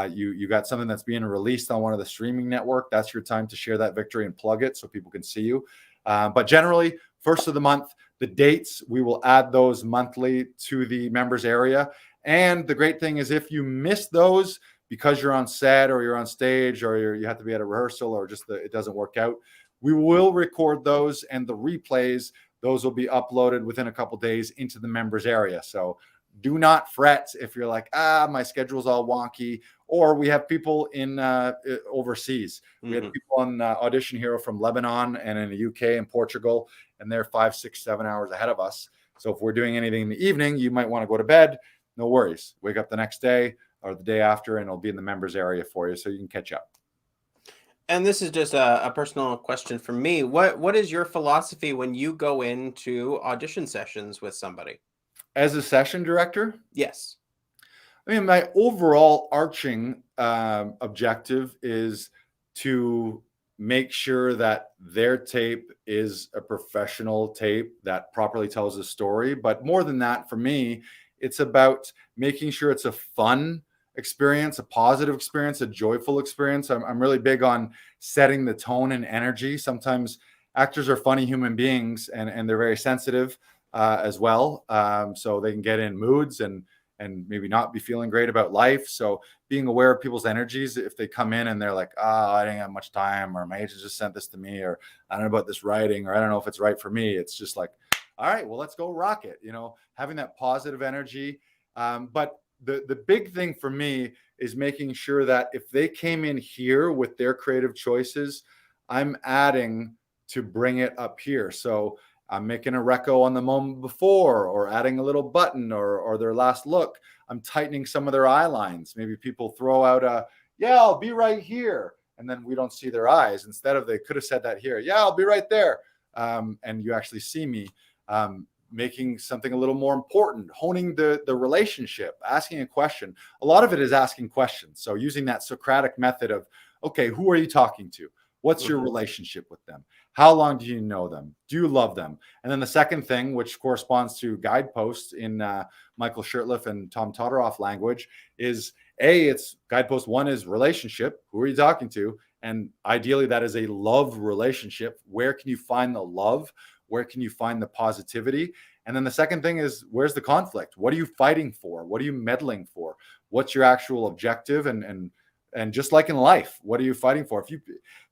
you got something that's being released on one of the streaming network. That's your time to share that victory and plug it so people can see you. But generally, first of the month, the dates, we will add those monthly to the members area. And the great thing is if you miss those because you're on set or you're on stage or you have to be at a rehearsal or just it doesn't work out, we will record those, and the replays, those will be uploaded within a couple days into the members area. So do not fret if you're like, my schedule's all wonky, or we have people in overseas. We had people on Audition Hero from Lebanon and in the UK and Portugal, and they're 5, 6, 7 hours ahead of us. So if we're doing anything in the evening, you might want to go to bed. No worries. Wake up the next day or the day after, and it'll be in the members area for you so you can catch up. And this is just a personal question for me. What is your philosophy when you go into audition sessions with somebody? As a session director? Yes. I mean, my overall arching objective is to make sure that their tape is a professional tape that properly tells a story. But more than that, for me, it's about making sure it's a fun experience, a positive experience, a joyful experience. I'm really big on setting the tone and energy. Sometimes actors are funny human beings, and they're very sensitive as well. So they can get in moods and maybe not be feeling great about life. So being aware of people's energies, if they come in and they're like, I didn't have much time, or my agent just sent this to me, or I don't know about this writing, or I don't know if it's right for me. It's just like, all right, well, let's go rock it. Having that positive energy. But the big thing for me is making sure that if they came in here with their creative choices, I'm adding to bring it up here. So I'm making a reco on the moment before, or adding a little button, or their last look. I'm tightening some of their eye lines. Maybe people throw out I'll be right here. And then we don't see their eyes. Instead of, they could have said that here. I'll be right there. And you actually see me. Making something a little more important, honing the relationship, asking a question. A lot of it is asking questions. So using that Socratic method of, okay, who are you talking to? What's your relationship with them? How long do you know them? Do you love them? And then the second thing, which corresponds to guideposts in Michael Shirtliff and Tom Todoroff language, is it's guidepost 1 is relationship. Who are you talking to? And ideally, that is a love relationship. Where can you find the love? Where can you find the positivity? And then the second thing is, where's the conflict? What are you fighting for? What are you meddling for? What's your actual objective? And just like in life, what are you fighting for? If you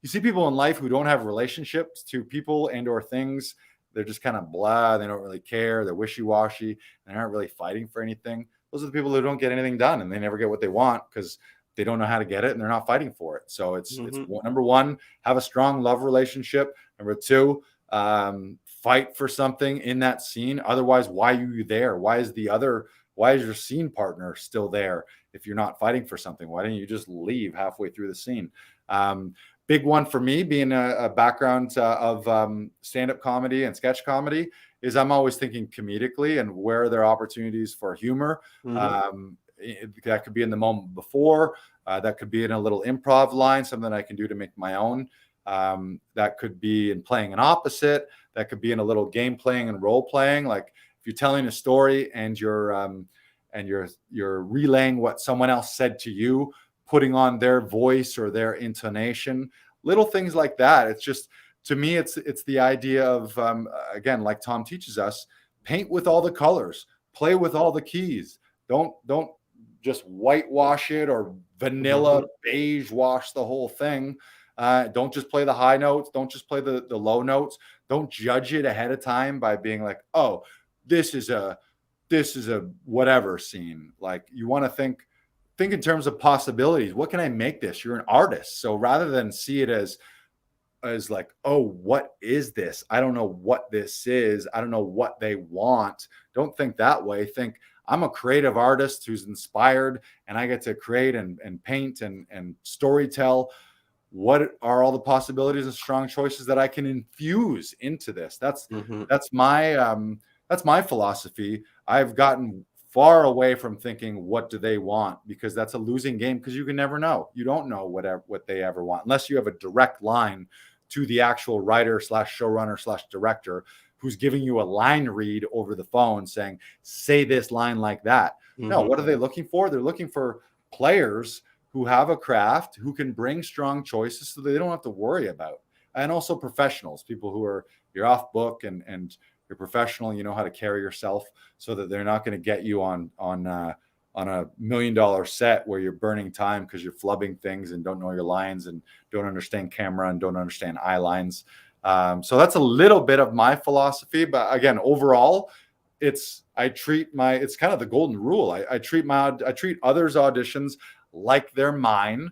see people in life who don't have relationships to people and or things, they're just kind of blah. They don't really care. They're wishy-washy. They aren't really fighting for anything. Those are the people who don't get anything done, and they never get what they want because they don't know how to get it and they're not fighting for it. So it's number 1, have a strong love relationship. Number 2, fight for something in that scene. Otherwise, why are you there? Why is your scene partner still there if you're not fighting for something? Why don't you just leave halfway through the scene? Big one for me, being a background of stand-up comedy and sketch comedy, is I'm always thinking comedically and where are there opportunities for humor. That could be in the moment before. That could be in a little improv line, something I can do to make my own. That could be in playing an opposite. That could be in a little game playing and role playing. Like if you're telling a story and you're relaying what someone else said to you, putting on their voice or their intonation, little things like that. It's just, to me, it's the idea of, again, like Tom teaches us, paint with all the colors, play with all the keys. Don't just whitewash it or vanilla beige wash the whole thing. Don't just play the high notes. Don't just play the low notes. Don't judge it ahead of time by being like, oh, this is a whatever scene. Like, you want to think in terms of possibilities. What can I make this? You're an artist. So rather than see it as like, oh, what is this? I don't know what this is. I don't know what they want. Don't think that way. Think, I'm a creative artist who's inspired and I get to create and paint and storytell. What are all the possibilities and strong choices that I can infuse into this? That's my philosophy. I've gotten far away from thinking, what do they want? Because that's a losing game, because you can never know. You don't know what they ever want unless you have a direct line to the actual writer / showrunner / director who's giving you a line read over the phone saying, say this line like that. No, what are they looking for? They're looking for players who have a craft, who can bring strong choices so they don't have to worry about. And also professionals, people who are, you're off book and you're professional, you know how to carry yourself, so that they're not going to get you on a $1 million set where you're burning time because you're flubbing things and don't know your lines and don't understand camera and don't understand eye lines. So that's a little bit of my philosophy. But again, overall, it's kind of the golden rule. I treat others' auditions like they're mine.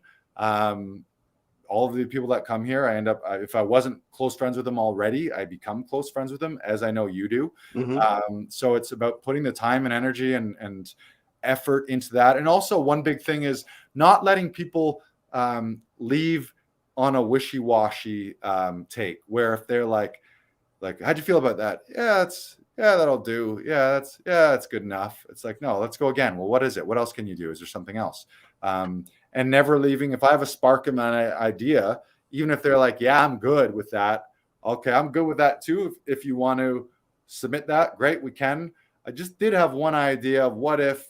All of the people that come here, I end up, if I wasn't close friends with them already, I become close friends with them, as I know you do. So it's about putting the time and energy and effort into that. And also, one big thing is not letting people leave on a wishy-washy take, where if they're like, how'd you feel about that? Yeah, that'll do. Yeah, that's good enough. It's like, no, let's go again. Well, what is it? What else can you do? Is there something else? And never leaving. If I have a spark of an idea, even if they're like, yeah, I'm good with that. Okay, I'm good with that too. If you want to submit that, great, we can. I just did have one idea of what if,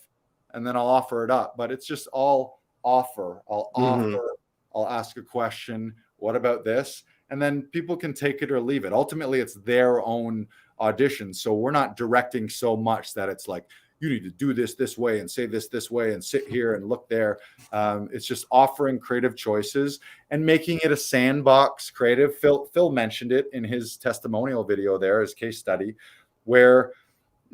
and then I'll offer it up. But it's just all offer. I'll offer. I'll ask a question. What about this? And then people can take it or leave it. Ultimately, it's their own audition. So we're not directing so much that it's like, you need to do this way and say this way and sit here and look there. It's just offering creative choices and making it a sandbox creative. Phil mentioned it in his testimonial video there, his case study, where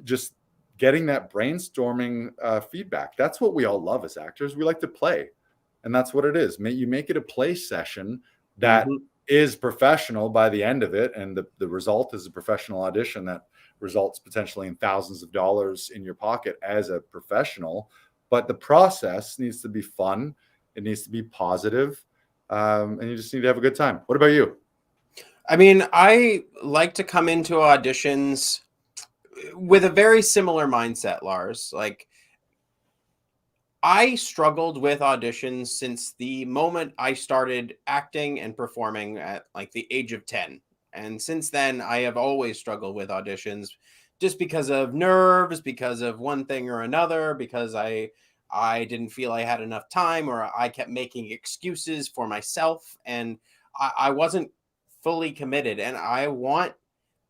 just getting that brainstorming feedback. That's what we all love as actors. We like to play. And that's what it is. You make it a play session that is professional by the end of it. And the result is a professional audition that results potentially in thousands of dollars in your pocket as a professional. But the process needs to be fun. It needs to be positive. And you just need to have a good time. What about you? I mean, I like to come into auditions with a very similar mindset, Lars. Like, I struggled with auditions since the moment I started acting and performing at like the age of 10. And since then, I have always struggled with auditions just because of nerves, because of one thing or another, because I didn't feel I had enough time, or I kept making excuses for myself, and I wasn't fully committed. And I want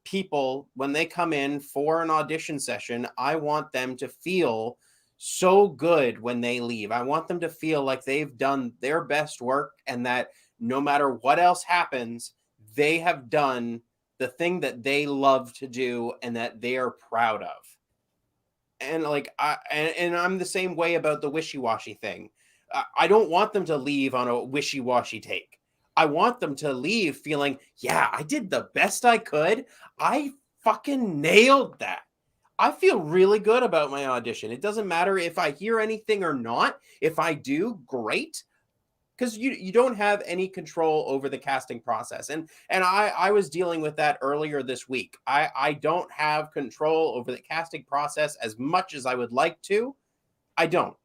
people, when they come in for an audition session, I want them to feel so good when they leave. I want them to feel like they've done their best work, and that no matter what else happens, they have done the thing that they love to do and that they are proud of. And like and I'm the same way about the wishy-washy thing. I don't want them to leave on a wishy-washy take. I want them to leave feeling, yeah, I did the best I could. I fucking nailed that. I feel really good about my audition. It doesn't matter if I hear anything or not. If I do, great. Because you don't have any control over the casting process. And I was dealing with that earlier this week. I don't have control over the casting process as much as I would like to. I don't.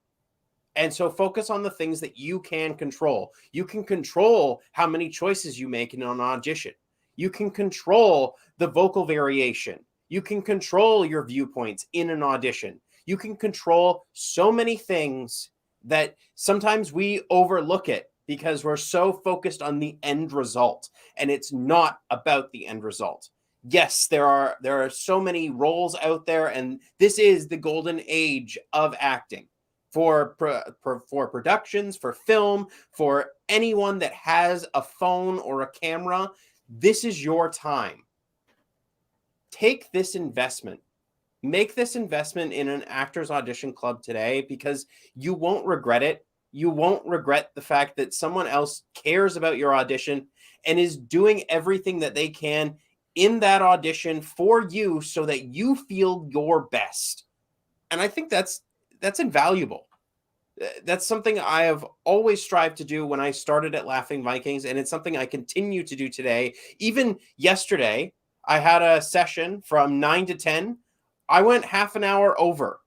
And so focus on the things that you can control. You can control how many choices you make in an audition. You can control the vocal variation. You can control your viewpoints in an audition. You can control so many things that sometimes we overlook it because we're so focused on the end result, and it's not about the end result. Yes, there are so many roles out there, and this is the golden age of acting for productions, for film, for anyone that has a phone or a camera. This is your time. Take this investment. Make this investment in an Actors Audition Club today, because you won't regret it. You won't regret the fact that someone else cares about your audition and is doing everything that they can in that audition for you so that you feel your best. And I think that's invaluable. That's something I have always strived to do when I started at Laughing Vikings, and it's something I continue to do today. Even yesterday, I had a session from 9 to 10. I went half an hour over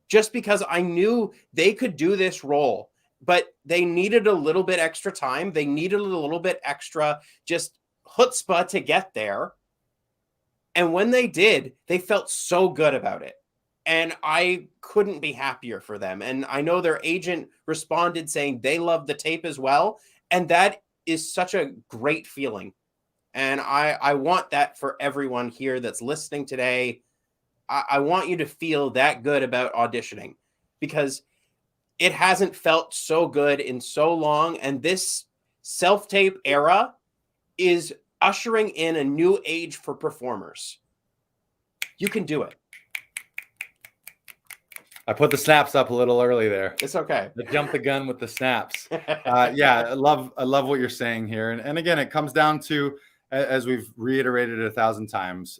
just because I knew they could do this role, but they needed a little bit extra time. They needed a little bit extra just chutzpah to get there. And when they did, they felt so good about it. And I couldn't be happier for them. And I know their agent responded saying they loved the tape as well. And that is such a great feeling. And I want that for everyone here that's listening today. I want you to feel that good about auditioning, because it hasn't felt so good in so long. And this self-tape era is ushering in a new age for performers. You can do it. I put the snaps up a little early there. It's okay. I jumped the gun with the snaps. Yeah, I love what you're saying here. And again, it comes down to, as we've reiterated 1,000 times,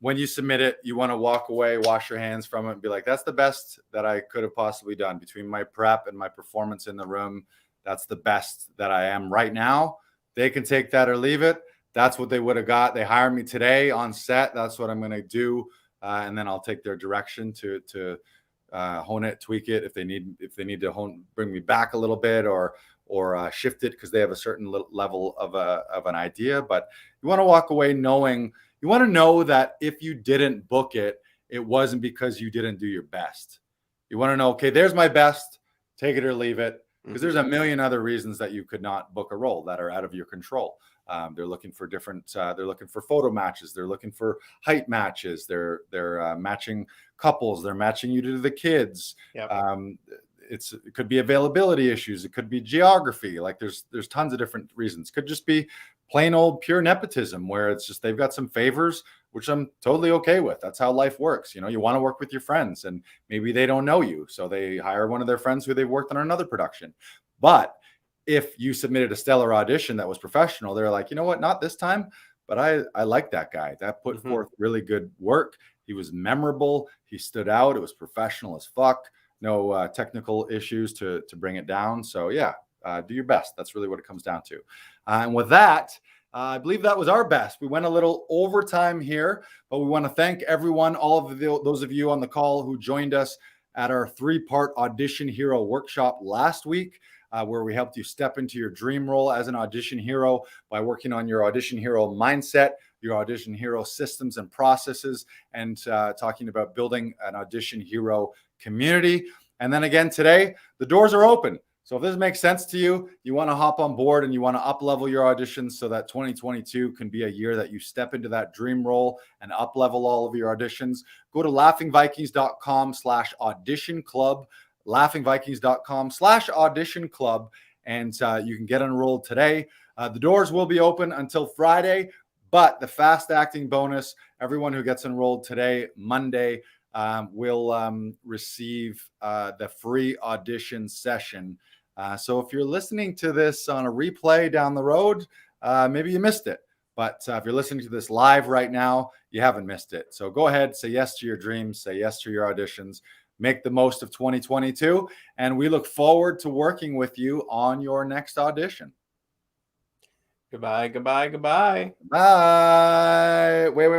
when you submit it, you want to walk away, wash your hands from it, and be like, that's the best that I could have possibly done. Between my prep and my performance in the room, that's the best that I am right now. They can take that or leave it. That's what they would have got. They hired me today on set. That's what I'm going to do. And then I'll take their direction to hone it, tweak it if they need to bring me back a little bit or shift it because they have a certain level of an idea. But you want to walk away knowing, you want to know that if you didn't book it, it wasn't because you didn't do your best. You want to know, okay, there's my best, take it or leave it, because there's a million other reasons that you could not book a role that are out of your control. They're looking for different. They're looking for photo matches. They're looking for height matches. They're matching couples. They're matching you to the kids. Yep. It could be availability issues. It could be geography. Like there's tons of different reasons. Could just be plain old pure nepotism, where it's just they've got some favors, which I'm totally okay with. That's how life works. You know, you want to work with your friends, and maybe they don't know you, so they hire one of their friends who they've worked on another production. But if you submitted a stellar audition that was professional, they're like, you know what, not this time, but I like that guy. That put forth really good work. He was memorable. He stood out. It was professional as fuck. No technical issues to bring it down. So yeah, do your best. That's really what it comes down to. And with that, I believe that was our best. We went a little overtime here, but we want to thank everyone, all of those of you on the call who joined us at our 3-part Audition Hero workshop last week, where we helped you step into your dream role as an audition hero by working on your audition hero mindset, your audition hero systems and processes, and talking about building an audition hero community. And then again today, the doors are open. So if this makes sense to you, you want to hop on board and you want to up-level your auditions so that 2022 can be a year that you step into that dream role and up-level all of your auditions, go to laughingvikings.com/audition club, laughingvikings.com/audition club, and you can get enrolled today. The doors will be open until Friday, but the fast acting bonus, everyone who gets enrolled today, Monday, will receive the free audition session. So if you're listening to this on a replay down the road, maybe you missed it. But if you're listening to this live right now, you haven't missed it. So go ahead, say yes to your dreams, say yes to your auditions, make the most of 2022. And we look forward to working with you on your next audition. Goodbye, goodbye, goodbye. Bye. Wait.